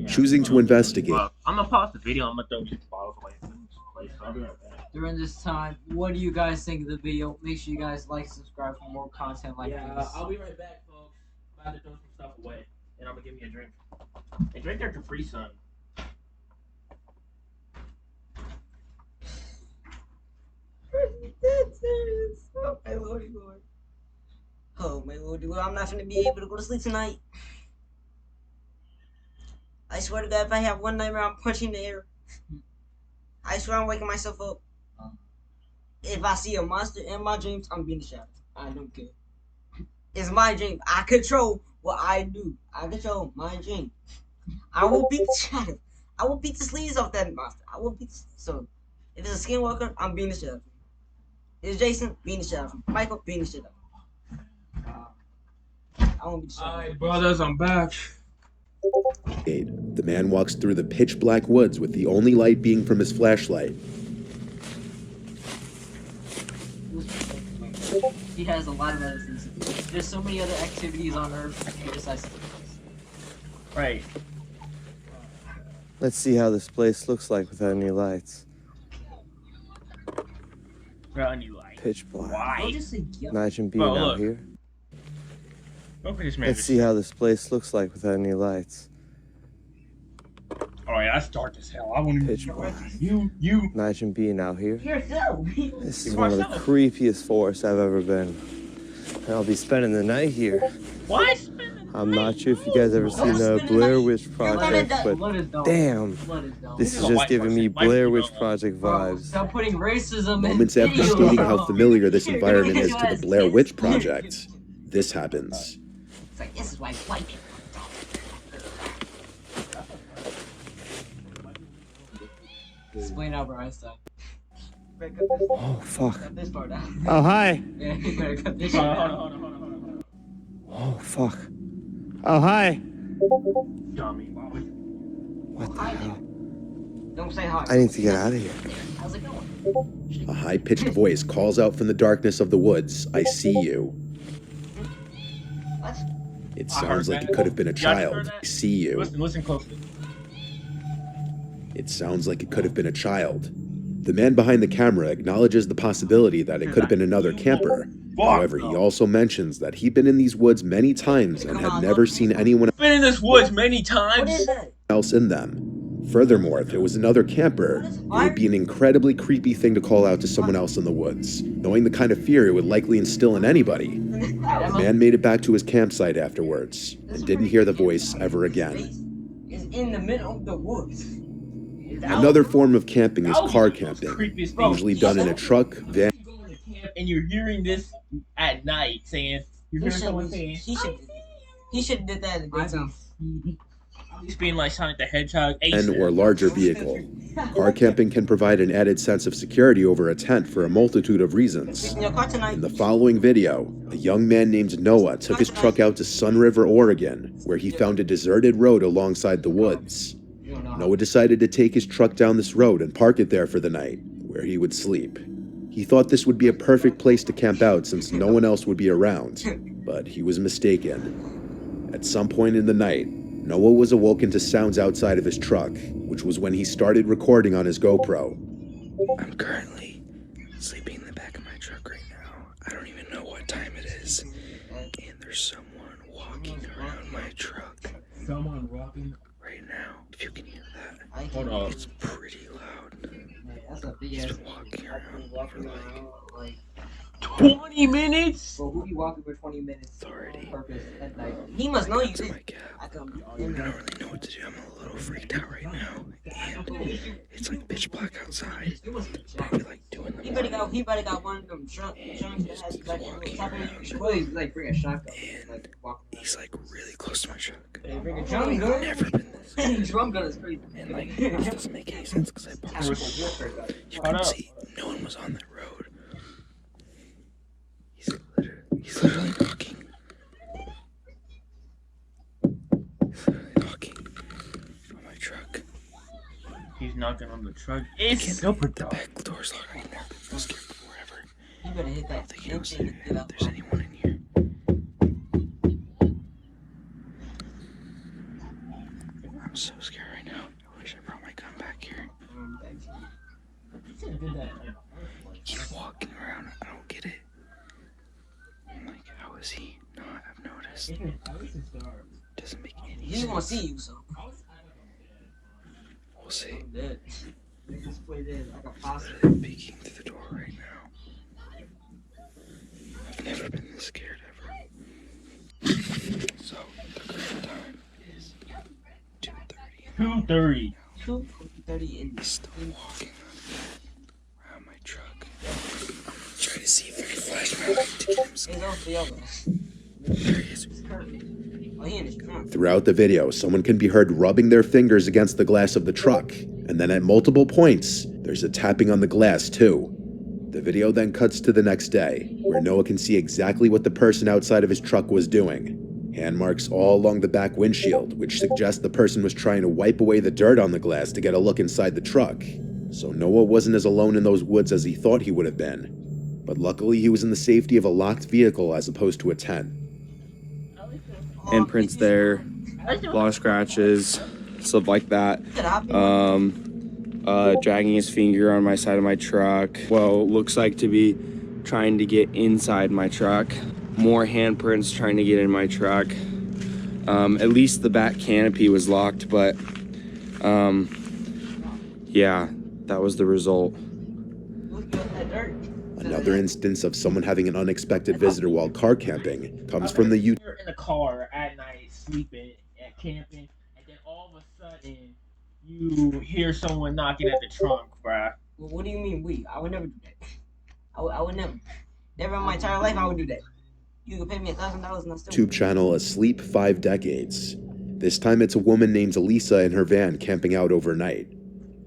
Choosing to investigate. I'm gonna pause the video. I'm gonna throw these bottles away from this place. I'll be right back. During this time, what do you guys think of the video? Make sure you guys like, subscribe for more content like this. I'll be right back, folks. I'm about to throw some stuff away, and I'm gonna give me a drink. A drink or Capri Sun. Oh my lordy lord. Oh my lordy lord, I'm not gonna be able to go to sleep tonight. I swear to God, if I have one nightmare, I'm punching the air. I swear I'm waking myself up. If I see a monster in my dreams, I'm being shot. I don't care. It's my dream. I control what I do. I control my dream. I will beat the shadow. I will beat the sleeves off that monster. I will beat the so if it's a skinwalker, I'm being the shadow. If it's Jason, being the shadow. Michael, being the shadow. I won't be the shadow. Alright, brothers, I'm back. The man walks through the pitch black woods with the only light being from his flashlight. He has a lot of other things to do. There's so many other activities on Earth. He decides to do this. Right. Let's see how this place looks like without any lights. Bro, you like. Pitch black. Why? I'll just say yep. Nigel B Bro, out look. here. Go for this man. Let's see how this place looks like without any lights. Alright, that's dark as hell. I won't even. Pitch black. You. Nigel B out here. Yourself. This is one of the creepiest forests I've ever been. And I'll be spending the night here. Why? I'm not sure if you guys ever seen the Blair Witch Project, but Blood is dumb. damn, Blood is dumb. this This is is a just white giving me person. White Blair people Witch don't know. Project Bro, vibes. stop putting racism Moments in after videos. stating how familiar this environment is to the Blair Witch Project, this happens. It's like, this is why white people Explain Albert Einstein. Oh, fuck. cut this part out. Oh, hi. Yeah, you better cut this shit Hold out. on. Oh, fuck. Oh, hi. Dummy. Bobby. What the hell? Don't say hi. I need to get out of here. How's it going? A high-pitched voice calls out from the darkness of the woods, "I see you." What? It I heard sounds like that. it could have been a Y'all just heard child. that? "I see you." Listen closely. It sounds like it could have been a child. The man behind the camera acknowledges the possibility that it could have been another camper. However, he also mentions that he'd been in these woods many times and had never seen anyone Been in this woods many What times. is that? else in them. Furthermore, if it was another camper, it would be an incredibly creepy thing to call out to someone else in the woods, knowing the kind of fear it would likely instill in anybody. The man made it back to his campsite afterwards and didn't hear the voice ever again. Is in the middle of the woods. Another form of camping is car camping, Creepiest thing. usually done in a truck, van, You go to camp and you're hearing this at night saying, you hear someone saying, He should did that in the daytime. he's being like Sonic the Hedgehog. or larger vehicle. Car camping can provide an added sense of security over a tent for a multitude of reasons. In your car tonight. In the following video, a young man named Noah took his truck out to Sun River, Oregon, where he found a deserted road alongside the woods. Noah decided to take his truck down this road and park it there for the night, where he would sleep. He thought this would be a perfect place to camp out since no one else would be around, but he was mistaken. At some point in the night, Noah was awoken to sounds outside of his truck, which was when he started recording on his GoPro. I'm currently sleeping in the back of my truck right now. I don't even know what time it is. And there's someone walking around my truck Someone walking. right now. If you can hear that, Hold on. it's pretty loud. That's a big He's ass. been walking around for like 20 minutes? So who be walking for 20 minutes Authority. on purpose at night? He must know you That's did. my cab. I come I don't really know what to do. I'm a little freaked out right now. And it's like pitch black outside. Probably like 2 in the morning. He better got one of them trunks that has like a little top on it. You really like bring a shotgun, And like walk around. he's like really close to my truck. They bring a drum gun. Never been this. Drum gun is crazy. And like, this doesn't make any sense because I parked Tactical somewhere. warfare gun. You Shut can up. see no one was on that road. He's literally knocking. He's literally knocking on my truck. He's knocking on the truck. Can't It's super the dark. back door's locked. I never been so scared before ever. You better hit I that don't think he knows engine and get if up. there's anyone in here. I'm so scared right now. I wish I brought my gun back here. Keep walking around. I don't get it. I'm like, how is he not have noticed? Doesn't make any He's gonna sense. see you, so. We'll see. I'm dead. They just put it in like a possum. Literally peeking through the door right now. I've never been this scared ever. So the current time is 2:30. 2:30. 2:30 in He's still walking around my truck. Try to see if I can flash my light to get him It's scared. off the other. There he is. Oh, he in his trunk. Throughout the video, someone can be heard rubbing their fingers against the glass of the truck, and then at multiple points, there's a tapping on the glass too. The video then cuts to the next day, where Noah can see exactly what the person outside of his truck was doing. Hand marks all along the back windshield, which suggests the person was trying to wipe away the dirt on the glass to get a look inside the truck. So Noah wasn't as alone in those woods as he thought he would have been. But luckily he was in the safety of a locked vehicle as opposed to a tent. Handprints there, a lot of scratches, stuff like that. Dragging his finger on my side of my truck. Well, looks like to be trying to get inside my truck. More handprints trying to get in my truck. At least the back canopy was locked, but yeah, that was the result. Another instance of someone having an unexpected visitor while car camping comes from the You're in the car at night, sleeping and camping, and then all of a sudden you hear someone knocking at the trunk, bruh. Well, what do you mean we? I would never do that. I would never. Never in my entire life I would do that. You could pay me $1,000 and I still. YouTube channel Asleep 5 Decades. This time it's a woman named Lisa in her van camping out overnight.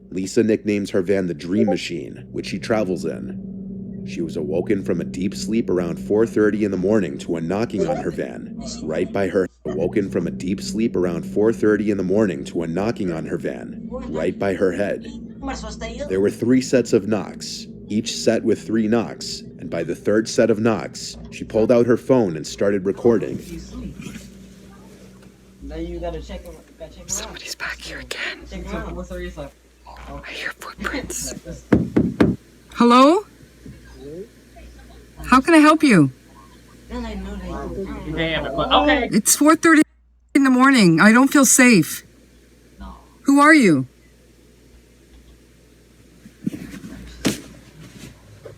Lisa nicknames her van the Dream Machine, which she travels in. She was awoken from a deep sleep around 4:30 in the morning to a knocking on her van. Right by her awoken from a deep sleep around 4:30 in the morning to a knocking on her van. Right by her head. Am I supposed to stay up? There were 3 sets of knocks, each set with 3 knocks, and by the 3rd set of knocks, she pulled out her phone and started recording. You sleep. Now you gotta check him. Gotta check him out. Somebody's back here again. Check him out. What's the reason? I hear footprints. Hello? How can I help you? Then I know that you. Damn it, but okay. It's 4:30 in the morning. I don't feel safe. Who are you?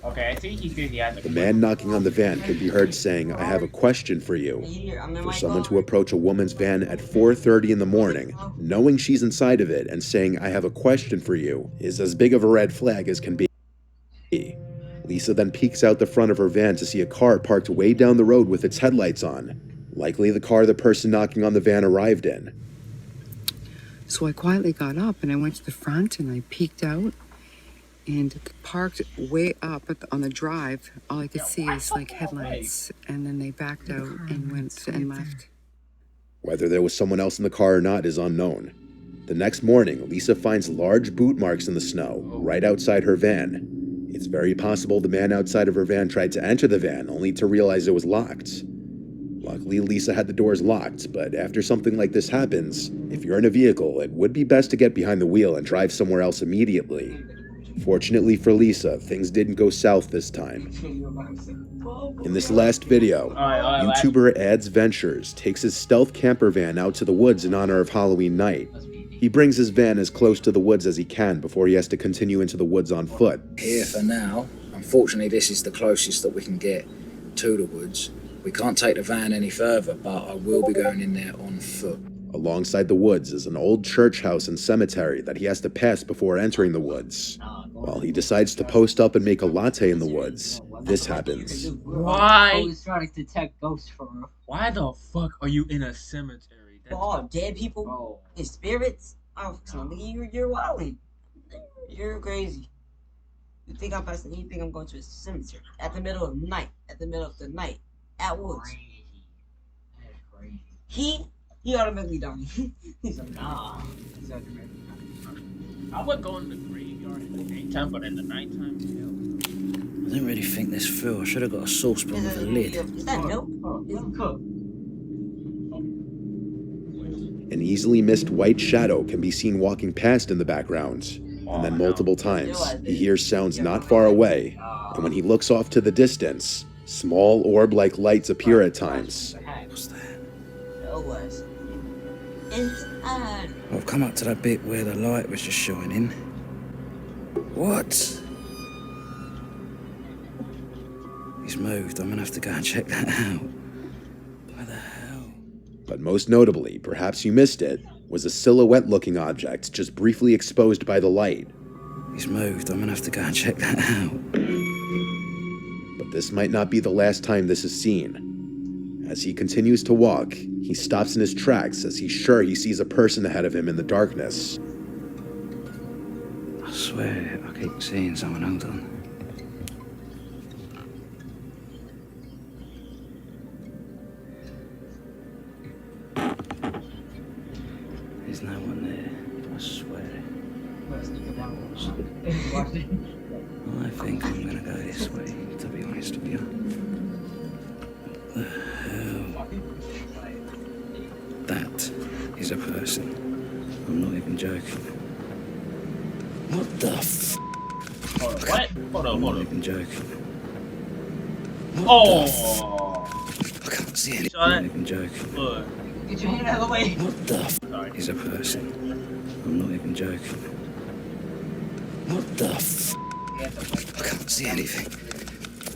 Okay, I think he said he has a The man knocking on the van could be heard saying, "I have a question for you." Here, I'm in For my someone car. to approach a woman's van at 4:30 in the morning, knowing she's inside of it and saying, "I have a question for you," is as big of a red flag as can be. Lisa then peeks out the front of her van to see a car parked way down the road with its headlights on. Likely the car the person knocking on the van arrived in. So I quietly got up and I went to the front and I peeked out and parked way up on the drive. All I could see is like headlights, and then they backed out and went and left. Whether there was someone else in the car or not is unknown. The next morning, Lisa finds large boot marks in the snow right outside her van. It's very possible the man outside of her van tried to enter the van only to realize it was locked. Luckily, Lisa had the doors locked, but after something like this happens, if you're in a vehicle, it would be best to get behind the wheel and drive somewhere else immediately. Fortunately for Lisa, things didn't go south this time. In this last video, YouTuber Ads Ventures takes his stealth camper van out to the woods in honor of Halloween night. He brings his van as close to the woods as he can before he has to continue into the woods on foot. Here for now. Unfortunately, this is the closest that we can get to the woods. We can't take the van any further, but I will be going in there on foot. Alongside the woods is an old church house and cemetery that he has to pass before entering the woods. While he decides to post up and make a latte in the woods, this happens. Why? Always trying to detect ghosts for real. Why the fuck are you in a cemetery? For all dead people and spirits? Oh, you're wilding. You're crazy. You think I'm passing? You think I'm going to a cemetery at the middle of the night? At the middle of the night, at woods. That's crazy. He automatically died. He's like, nah. He's automatically I would go in the graveyard in the daytime, but in the nighttime, I didn't really think this through. I should have got a saucepan with a lid. Is that milk? It's cooked. An easily missed white shadow can be seen walking past in the background, and then multiple times he hears sounds not far away, and when he looks off to the distance, small orb-like lights appear at times. What's that? It was inside. I've come up to that bit where the light was just shining. What? He's moved. I'm gonna have to go and check that out. Why the hell? But most notably, perhaps you missed it, was a silhouette-looking object just briefly exposed by the light. He's moved. I'm gonna have to go and check that out. But this might not be the last time this is seen. As he continues to walk, he stops in his tracks as he's sure he sees a person ahead of him in the darkness. I swear, I keep seeing someone. Hold on. There's no one there. I swear. I think I'm gonna go this way, to be honest with you. The hell? That is a person. I'm not even joking. What the f? Hold on, what? Hold on, I'm hold not on. even joking. Oh! I can't see anything. Saw that? I'm not even joking. Look. Get your hand out of the way. What the f? Sorry. Is a person. I'm not even joking. What the f? I can't see anything.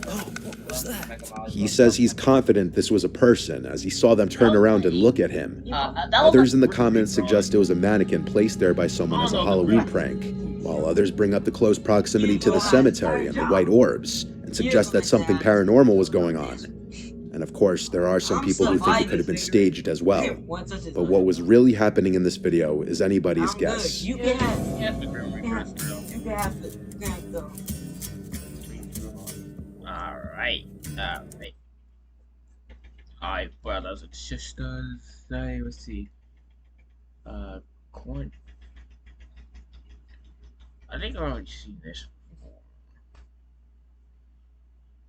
Oh, what was that? He says he's confident this was a person as he saw them turn around and look at him. Others in the comments suggest it was a mannequin placed there by someone as a Halloween prank, while others bring up the close proximity to the cemetery and the white orbs and suggest that something paranormal was going on. And of course, there are some people who think it could have been staged as well. But what was really happening in this video is anybody's guess. You can have it. Yes, the Grim Reaper still. You can have it. You can have it. Alright. Alright, brothers and sisters. Let's see. Corn. I think I've already seen this before.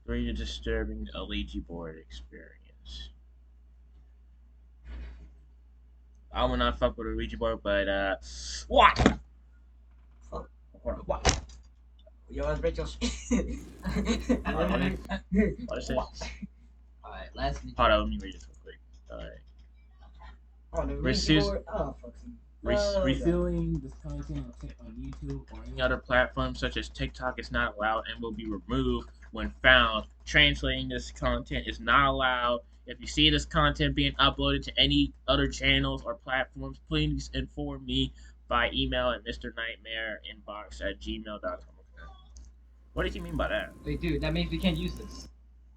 Very disturbing Ouija board experience. I will not fuck with a Ouija board, but what? Fuck. What? Yo, let's break your shit. What is this? Alright, last video. Hold on, let me read this real quick. Alright. Oh, the Receives- board. Oh, fuck. Reviewing this content on YouTube or any other platform such as TikTok is not allowed and will be removed when found. Translating this content is not allowed. If you see this content being uploaded to any other channels or platforms, please inform me by email at mrnightmareinbox@gmail.com. What did you mean by that? Wait, dude, that means we can't use this.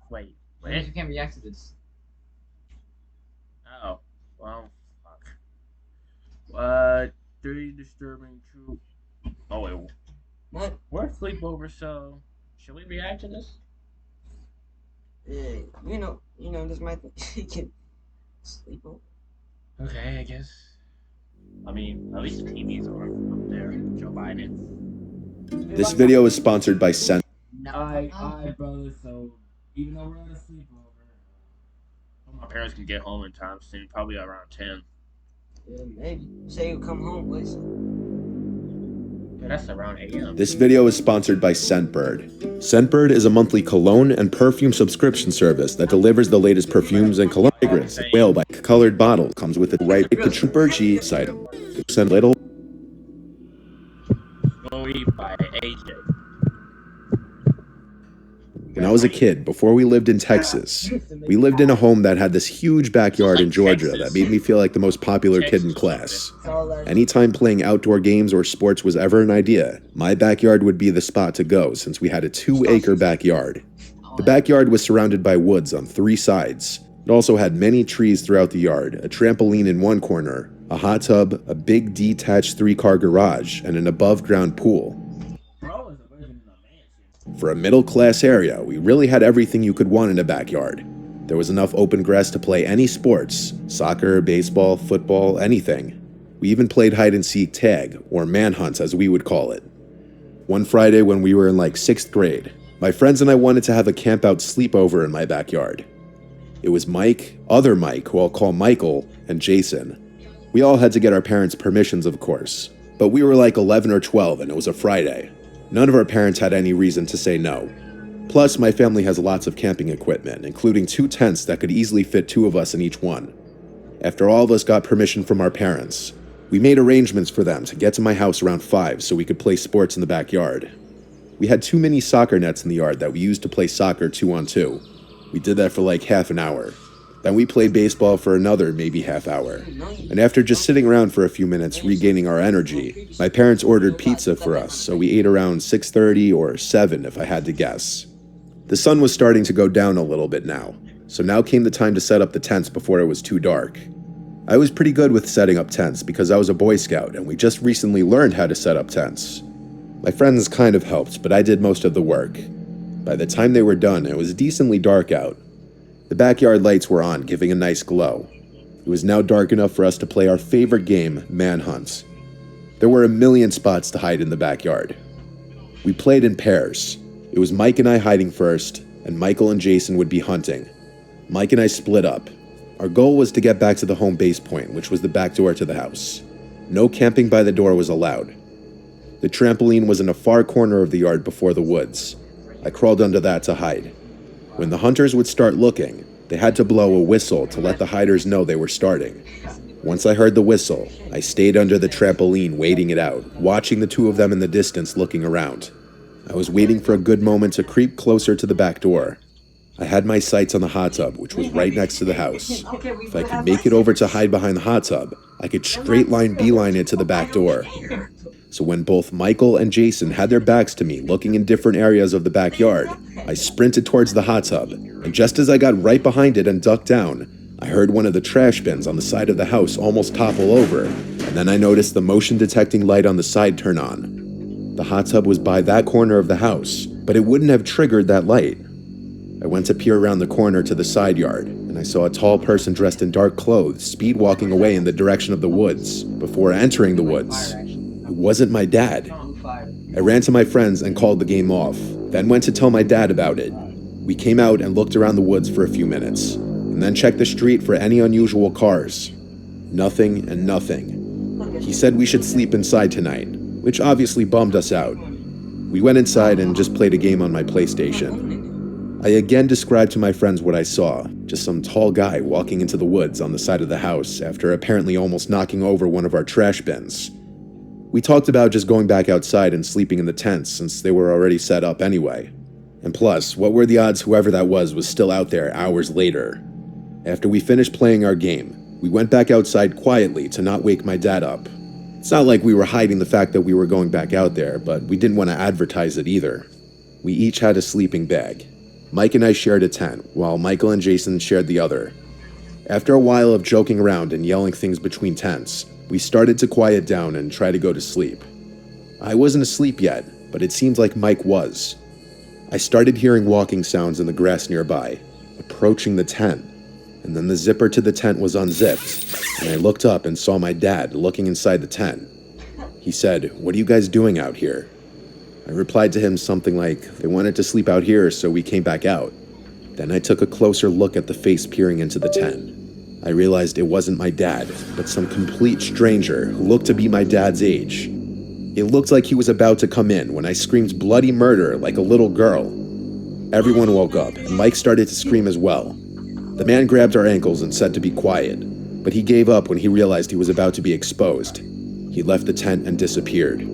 Wait, That means wait. we can't react to this. Oh, well, fuck. What? 3 disturbing true. Oh, wait. What? We're a sleepover, so should we react to this? You know, this might can sleep over. Okay, I guess. I mean, at least the TVs are up there. Joe Biden. This video is sponsored by Sen. Alright, brother, so even though we're at a sleepover, my parents can get home in time soon, probably around 10. Yeah, maybe. Say you come home, please. Yeah, that's around 8 a.m. This video is sponsored by Scentbird. Scentbird is a monthly cologne and perfume subscription service that delivers the latest perfumes and cologne fragrance. Whale by colored bottle comes with a right Birchie site. Send little. Glory by AJ. When I was a kid, before we lived in Texas, we lived in a home that had this huge backyard in Georgia that made me feel like the most popular kid in class. Anytime playing outdoor games or sports was ever an idea, my backyard would be the spot to go since we had a 2-acre backyard. The backyard was surrounded by woods on 3 sides. It also had many trees throughout the yard, a trampoline in one corner, a hot tub, a big detached 3-car garage, and an above-ground pool. For a middle-class area, we really had everything you could want in a backyard. There was enough open grass to play any sports, soccer, baseball, football, anything. We even played hide-and-seek tag, or manhunt as we would call it. One Friday when we were in like 6th grade, my friends and I wanted to have a camp-out sleepover in my backyard. It was Mike, other Mike, who I'll call Michael, and Jason. We all had to get our parents' permissions, of course, but we were like 11 or 12 and it was a Friday. None of our parents had any reason to say no. Plus, my family has lots of camping equipment, including 2 tents that could easily fit 2 of us in each one. After all of us got permission from our parents, we made arrangements for them to get to my house around 5 so we could play sports in the backyard. We had 2 mini soccer nets in the yard that we used to play soccer 2-on-2. We did that for like half an hour. Then we played baseball for another maybe half hour. And after just sitting around for a few minutes regaining our energy, my parents ordered pizza for us, so we ate around 6:30 or 7 if I had to guess. The sun was starting to go down a little bit now, so now came the time to set up the tents before it was too dark. I was pretty good with setting up tents because I was a Boy Scout and we just recently learned how to set up tents. My friends kind of helped, but I did most of the work. By the time they were done, it was decently dark out. The backyard lights were on, giving a nice glow. It was now dark enough for us to play our favorite game, Manhunt. There were a million spots to hide in the backyard. We played in pairs. It was Mike and I hiding first, and Michael and Jason would be hunting. Mike and I split up. Our goal was to get back to the home base point, which was the back door to the house. No camping by the door was allowed. The trampoline was in a far corner of the yard before the woods. I crawled under that to hide. When the hunters would start looking, they had to blow a whistle to let the hiders know they were starting. Once I heard the whistle, I stayed under the trampoline waiting it out, watching the 2 of them in the distance looking around. I was waiting for a good moment to creep closer to the back door. I had my sights on the hot tub, which was right next to the house. If I could make it over to hide behind the hot tub, I could straight line beeline it to the back door. So when both Michael and Jason had their backs to me looking in different areas of the backyard, I sprinted towards the hot tub, and just as I got right behind it and ducked down, I heard one of the trash bins on the side of the house almost topple over, and then I noticed the motion detecting light on the side turn on. The hot tub was by that corner of the house, but it wouldn't have triggered that light. I went to peer around the corner to the side yard, and I saw a tall person dressed in dark clothes speed walking away in the direction of the woods before entering the woods. It wasn't my dad. I ran to my friends and called the game off, then went to tell my dad about it. We came out and looked around the woods for a few minutes, and then checked the street for any unusual cars. Nothing and nothing. He said we should sleep inside tonight, which obviously bummed us out. We went inside and just played a game on my PlayStation. I again described to my friends what I saw, just some tall guy walking into the woods on the side of the house after apparently almost knocking over one of our trash bins. We talked about just going back outside and sleeping in the tents since they were already set up anyway. And plus, what were the odds whoever that was still out there hours later? After we finished playing our game, we went back outside quietly to not wake my dad up. It's not like we were hiding the fact that we were going back out there, but we didn't want to advertise it either. We each had a sleeping bag. Mike and I shared a tent, while Michael and Jason shared the other. After a while of joking around and yelling things between tents, we started to quiet down and try to go to sleep. I wasn't asleep yet, but it seemed like Mike was. I started hearing walking sounds in the grass nearby, approaching the tent, and then the zipper to the tent was unzipped, and I looked up and saw my dad looking inside the tent. He said, "What are you guys doing out here?" I replied to him something like, "They wanted to sleep out here, so we came back out." Then I took a closer look at the face peering into the tent. I realized it wasn't my dad, but some complete stranger who looked to be my dad's age. It looked like he was about to come in when I screamed bloody murder like a little girl. Everyone woke up, and Mike started to scream as well. The man grabbed our ankles and said to be quiet, but he gave up when he realized he was about to be exposed. He left the tent and disappeared.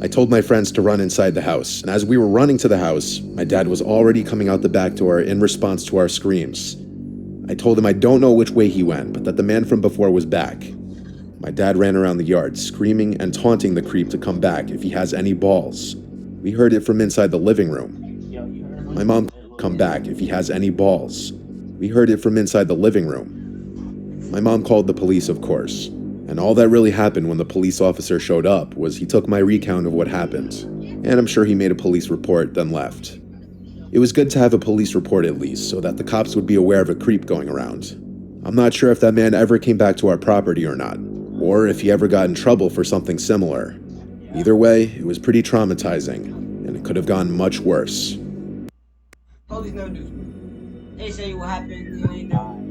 I told my friends to run inside the house, and as we were running to the house, my dad was already coming out the back door in response to our screams. I told him I don't know which way he went, but that the man from before was back. My dad ran around the yard, screaming and taunting the creep to come back if he has any balls. We heard it from inside the living room. My mom, come back if he has any balls. We heard it from inside the living room. My mom called the police, of course, and all that really happened when the police officer showed up was he took my recount of what happened, and I'm sure he made a police report, then left. It was good to have a police report at least, so that the cops would be aware of a creep going around. I'm not sure if that man ever came back to our property or not, or if he ever got in trouble for something similar. Either way, it was pretty traumatizing, and it could have gone much worse. Police never do. They say what happened, you ain't know.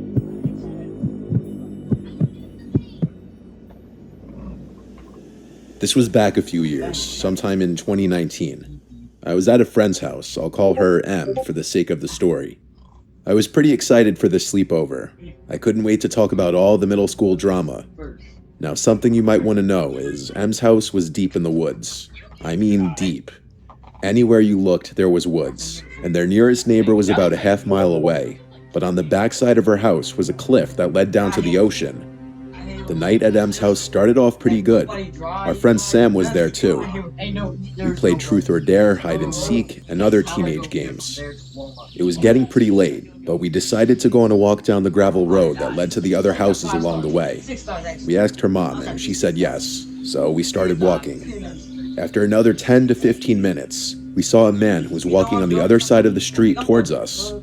This was back a few years, sometime in 2019. I was at a friend's house. I'll call her M for the sake of the story. I was pretty excited for this sleepover. I couldn't wait to talk about all the middle school drama. Now, something you might want to know is M's house was deep in the woods. I mean deep. Anywhere you looked, there was woods, and their nearest neighbor was about a half mile away. But on the backside of her house was a cliff that led down to the ocean. The night at M's house started off pretty good. Our friend Sam was there too. We played Truth or Dare, Hide and Seek, and other teenage games. It was getting pretty late, but we decided to go on a walk down the gravel road that led to the other houses along the way. We asked her mom, and she said yes, so we started walking. After another 10 to 15 minutes, we saw a man who was walking on the other side of the street towards us.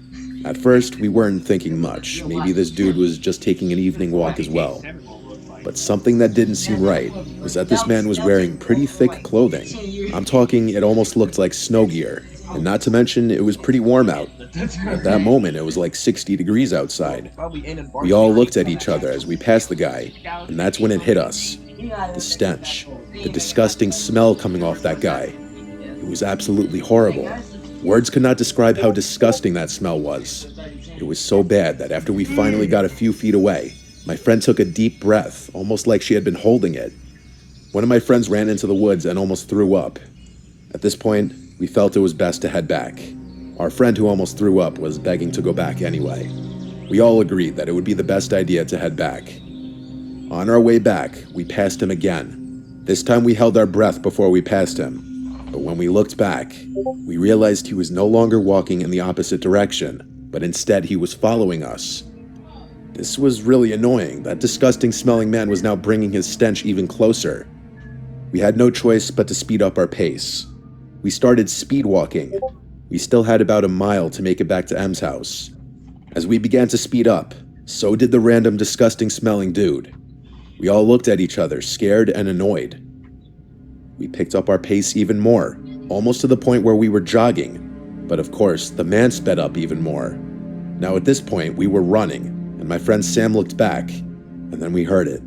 At first, we weren't thinking much. Maybe this dude was just taking an evening walk as well. But something that didn't seem right was that this man was wearing pretty thick clothing. I'm talking, it almost looked like snow gear. And not to mention, it was pretty warm out. At that moment, it was like 60 degrees outside. We all looked at each other as we passed the guy, and that's when it hit us. The stench, the disgusting smell coming off that guy. It was absolutely horrible. Words could not describe how disgusting that smell was. It was so bad that after we finally got a few feet away, my friend took a deep breath, almost like she had been holding it. One of my friends ran into the woods and almost threw up. At this point, we felt it was best to head back. Our friend who almost threw up was begging to go back anyway. We all agreed that it would be the best idea to head back. On our way back, we passed him again. This time we held our breath before we passed him. But when we looked back, we realized he was no longer walking in the opposite direction, but instead he was following us. This was really annoying. That disgusting smelling man was now bringing his stench even closer. We had no choice but to speed up our pace. We started speed walking. We still had about a mile to make it back to M's house. As we began to speed up, so did the random disgusting smelling dude. We all looked at each other, scared and annoyed. We picked up our pace even more, almost to the point where we were jogging. But of course, the man sped up even more. Now at this point, we were running. And my friend Sam looked back, and then we heard it.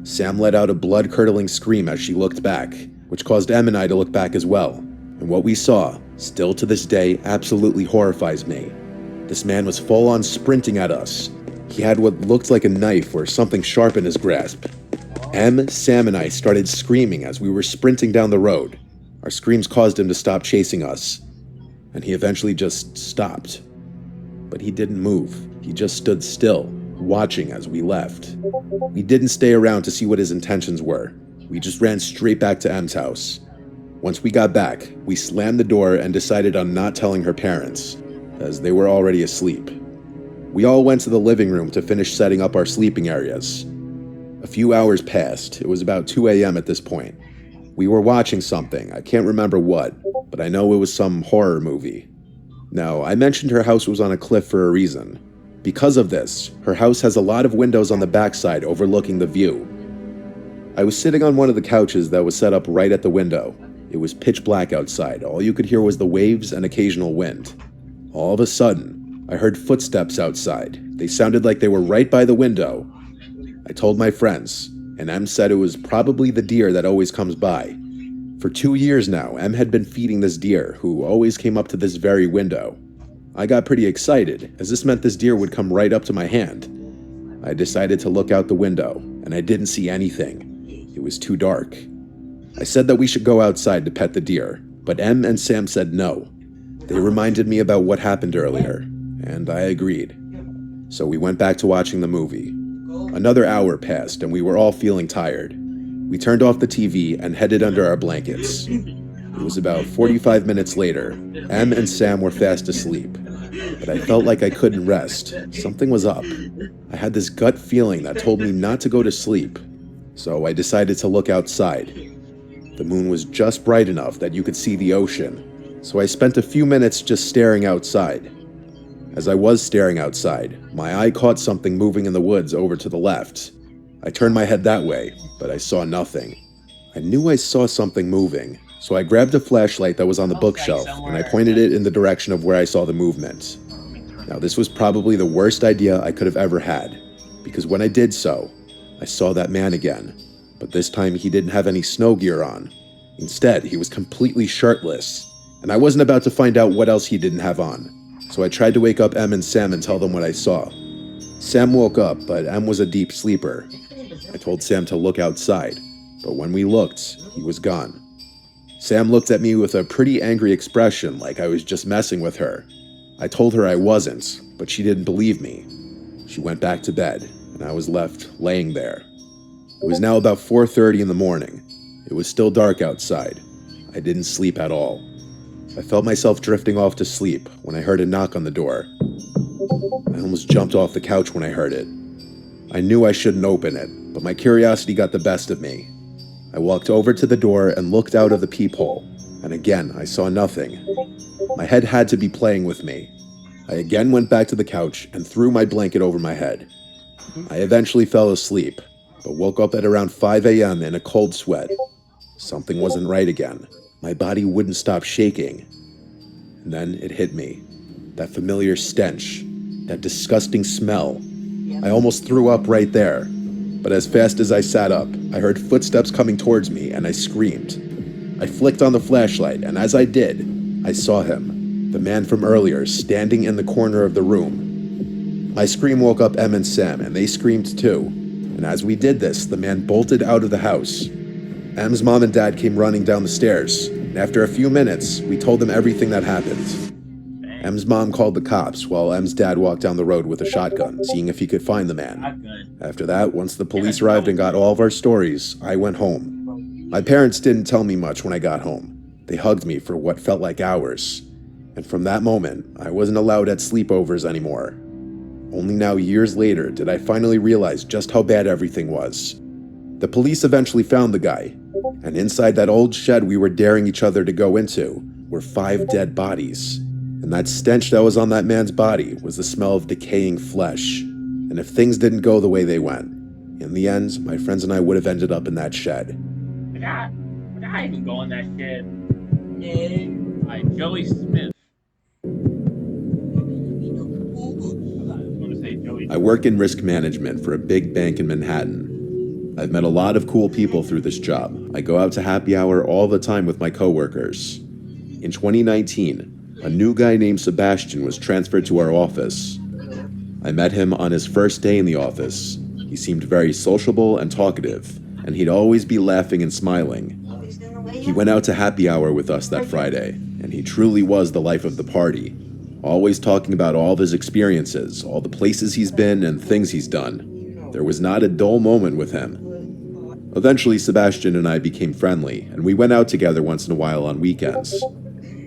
Sam let out a blood-curdling scream as she looked back, which caused Em and I to look back as well. And what we saw, still to this day, absolutely horrifies me. This man was full-on sprinting at us. He had what looked like a knife or something sharp in his grasp. Em, Sam, and I started screaming as we were sprinting down the road. Our screams caused him to stop chasing us, and he eventually just stopped. But he didn't move. He just stood still, watching as we left. We didn't stay around to see what his intentions were. We just ran straight back to M's house. Once we got back, we slammed the door and decided on not telling her parents, as they were already asleep. We all went to the living room to finish setting up our sleeping areas. A few hours passed. It was about 2 a.m. at this point. We were watching something. I can't remember what, but I know it was some horror movie. Now, I mentioned her house was on a cliff for a reason. Because of this, her house has a lot of windows on the backside overlooking the view. I was sitting on one of the couches that was set up right at the window. It was pitch black outside. All you could hear was the waves and occasional wind. All of a sudden, I heard footsteps outside. They sounded like they were right by the window. I told my friends, and Em said it was probably the deer that always comes by. For 2 years now, Em had been feeding this deer, who always came up to this very window. I got pretty excited, as this meant this deer would come right up to my hand. I decided to look out the window, and I didn't see anything. It was too dark. I said that we should go outside to pet the deer, but Em and Sam said no. They reminded me about what happened earlier, and I agreed. So we went back to watching the movie. Another hour passed, and we were all feeling tired. We turned off the TV and headed under our blankets. It was about 45 minutes later. Em and Sam were fast asleep, but I felt like I couldn't rest. Something was up. I had this gut feeling that told me not to go to sleep, so I decided to look outside. The moon was just bright enough that you could see the ocean, so I spent a few minutes just staring outside. As I was staring outside, my eye caught something moving in the woods over to the left. I turned my head that way, but I saw nothing. I knew I saw something moving, so I grabbed a flashlight that was on the bookshelf and I pointed it in the direction of where I saw the movement. Now, this was probably the worst idea I could have ever had, because when I did so, I saw that man again, but this time he didn't have any snow gear on. Instead, he was completely shirtless, and I wasn't about to find out what else he didn't have on. So I tried to wake up Em and Sam and tell them what I saw. Sam woke up, but Em was a deep sleeper. I told Sam to look outside, but when we looked, he was gone. Sam looked at me with a pretty angry expression, like I was just messing with her. I told her I wasn't, but she didn't believe me. She went back to bed, and I was left laying there. It was now about 4:30 in the morning. It was still dark outside. I didn't sleep at all. I felt myself drifting off to sleep when I heard a knock on the door. I almost jumped off the couch when I heard it. I knew I shouldn't open it, but my curiosity got the best of me. I walked over to the door and looked out of the peephole, and again I saw nothing. My head had to be playing with me. I again went back to the couch and threw my blanket over my head. I eventually fell asleep, but woke up at around 5 a.m. in a cold sweat. Something wasn't right again. My body wouldn't stop shaking. And then it hit me. That familiar stench. That disgusting smell. I almost threw up right there. But as fast as I sat up, I heard footsteps coming towards me and I screamed. I flicked on the flashlight, and as I did, I saw him, the man from earlier, standing in the corner of the room. My scream woke up Em and Sam, and they screamed too. And as we did this, the man bolted out of the house. Em's mom and dad came running down the stairs, and after a few minutes, we told them everything that happened. Em's mom called the cops, while Em's dad walked down the road with a shotgun, seeing if he could find the man. After that, once the police arrived and got all of our stories, I went home. My parents didn't tell me much when I got home. They hugged me for what felt like hours. And from that moment, I wasn't allowed at sleepovers anymore. Only now, years later, did I finally realize just how bad everything was. The police eventually found the guy, and inside that old shed we were daring each other to go into were 5 dead bodies. And that stench that was on that man's body was the smell of decaying flesh. And if things didn't go the way they went, in the end, my friends and I would have ended up in that shed. Would I even go in that shed? Like Joey Smith. I work in risk management for a big bank in Manhattan. I've met a lot of cool people through this job. I go out to happy hour all the time with my coworkers. In 2019, a new guy named Sebastian was transferred to our office. I met him on his first day in the office. He seemed very sociable and talkative, and he'd always be laughing and smiling. He went out to happy hour with us that Friday, and he truly was the life of the party, always talking about all of his experiences, all the places he's been and things he's done. There was not a dull moment with him. Eventually, Sebastian and I became friendly, and we went out together once in a while on weekends.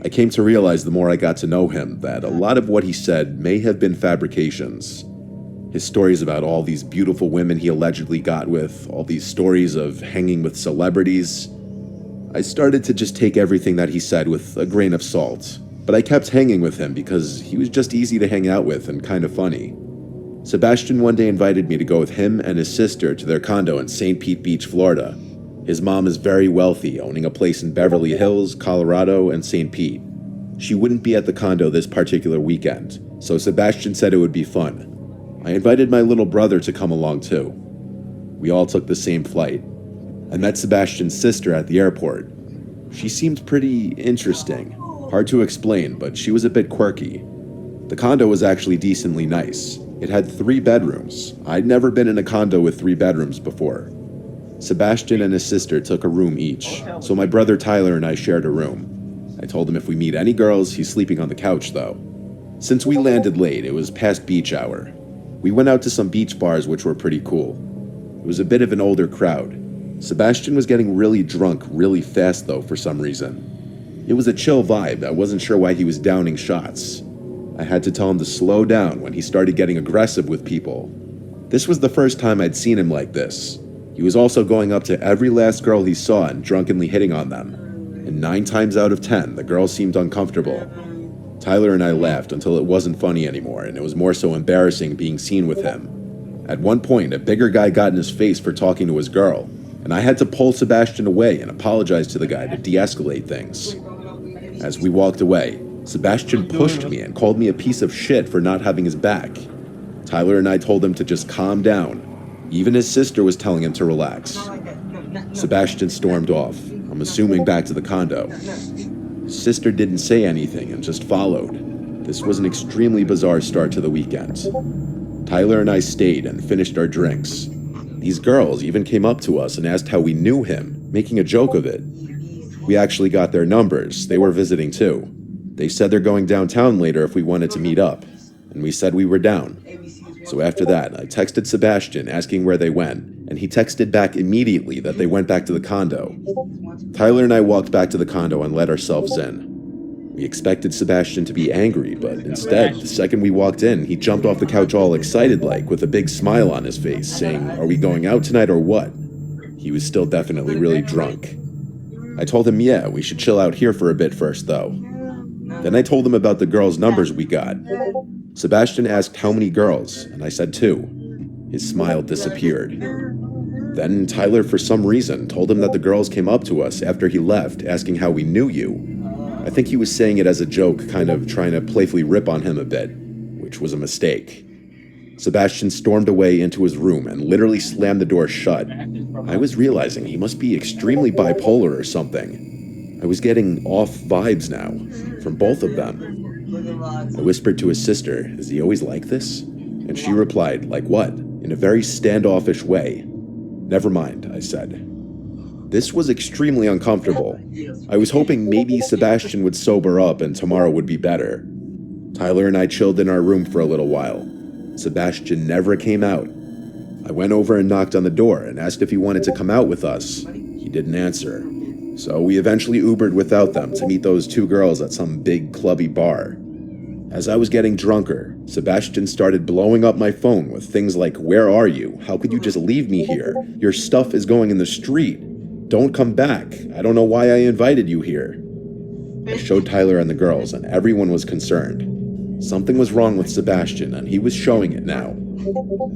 I came to realize the more I got to know him that a lot of what he said may have been fabrications. His stories about all these beautiful women he allegedly got with, all these stories of hanging with celebrities. I started to just take everything that he said with a grain of salt, but I kept hanging with him because he was just easy to hang out with and kind of funny. Sebastian one day invited me to go with him and his sister to their condo in St. Pete Beach, Florida. His mom is very wealthy, owning a place in Beverly Hills, Colorado, and St. Pete. She wouldn't be at the condo this particular weekend, so Sebastian said it would be fun. I invited my little brother to come along too. We all took the same flight. I met Sebastian's sister at the airport. She seemed pretty interesting. Hard to explain, but she was a bit quirky. The condo was actually decently nice. It had 3 bedrooms. I'd never been in a condo with 3 bedrooms before. Sebastian and his sister took a room each, so my brother Tyler and I shared a room. I told him if we meet any girls, he's sleeping on the couch though. Since we landed late, it was past beach hour. We went out to some beach bars which were pretty cool. It was a bit of an older crowd. Sebastian was getting really drunk really fast though for some reason. It was a chill vibe. I wasn't sure why he was downing shots. I had to tell him to slow down when he started getting aggressive with people. This was the first time I'd seen him like this. He was also going up to every last girl he saw and drunkenly hitting on them. And 9 times out of 10, the girls seemed uncomfortable. Tyler and I laughed until it wasn't funny anymore, and it was more so embarrassing being seen with him. At one point, a bigger guy got in his face for talking to his girl, and I had to pull Sebastian away and apologize to the guy to de-escalate things. As we walked away, Sebastian pushed me and called me a piece of shit for not having his back. Tyler and I told him to just calm down. Even his sister was telling him to relax. Sebastian stormed off, I'm assuming back to the condo. His sister didn't say anything and just followed. This was an extremely bizarre start to the weekend. Tyler and I stayed and finished our drinks. These girls even came up to us and asked how we knew him, making a joke of it. We actually got their numbers. They were visiting too. They said they're going downtown later if we wanted to meet up, and we said we were down. So after that, I texted Sebastian asking where they went, and he texted back immediately that they went back to the condo. Tyler and I walked back to the condo and let ourselves in. We expected Sebastian to be angry, but instead, the second we walked in, he jumped off the couch all excited like, with a big smile on his face, saying, "Are we going out tonight or what?" He was still definitely really drunk. I told him, yeah, we should chill out here for a bit first though. Then I told him about the girls' numbers we got. Sebastian asked how many girls, and I said 2. His smile disappeared. Then Tyler, for some reason, told him that the girls came up to us after he left, asking how we knew you. I think he was saying it as a joke, kind of trying to playfully rip on him a bit, which was a mistake. Sebastian stormed away into his room and literally slammed the door shut. I was realizing he must be extremely bipolar or something. I was getting off vibes now, from both of them. I whispered to his sister, "Is he always like this?" And she replied, "Like what?" in a very standoffish way. "Never mind," I said. This was extremely uncomfortable. I was hoping maybe Sebastian would sober up and tomorrow would be better. Tyler and I chilled in our room for a little while. Sebastian never came out. I went over and knocked on the door and asked if he wanted to come out with us. He didn't answer. So we eventually Ubered without them to meet those 2 girls at some big clubby bar. As I was getting drunker, Sebastian started blowing up my phone with things like, "Where are you? How could you just leave me here? Your stuff is going in the street. Don't come back. I don't know why I invited you here." I showed Tyler and the girls, and everyone was concerned. Something was wrong with Sebastian, and he was showing it now.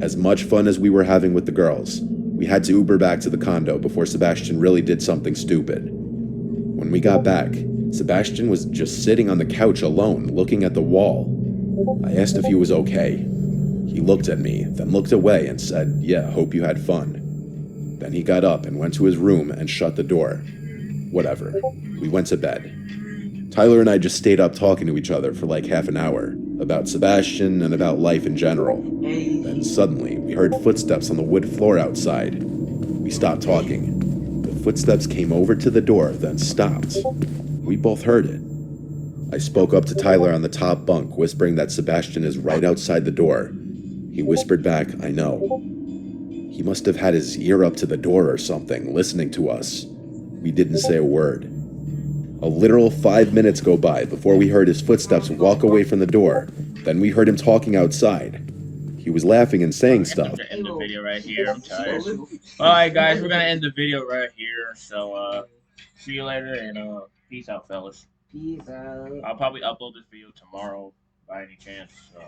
As much fun as we were having with the girls, we had to Uber back to the condo before Sebastian really did something stupid. When we got back, Sebastian was just sitting on the couch alone, looking at the wall. I asked if he was okay. He looked at me, then looked away and said, "Yeah, hope you had fun." Then he got up and went to his room and shut the door. Whatever. We went to bed. Tyler and I just stayed up talking to each other for like half an hour, about Sebastian and about life in general. Then suddenly, we heard footsteps on the wood floor outside. We stopped talking. The footsteps came over to the door, then stopped. We both heard it. I spoke up to Tyler on the top bunk, whispering that Sebastian is right outside the door. He whispered back, "I know." He must have had his ear up to the door or something, listening to us. We didn't say a word. A literal 5 minutes go by before we heard his footsteps walk away from the door. Then we heard him talking outside. He was laughing and saying stuff. I'm gonna end the video right here. I'm tired. Alright guys, we're gonna end the video right here. So see you later and peace out fellas. Peace out. I'll probably upload this video tomorrow by any chance. So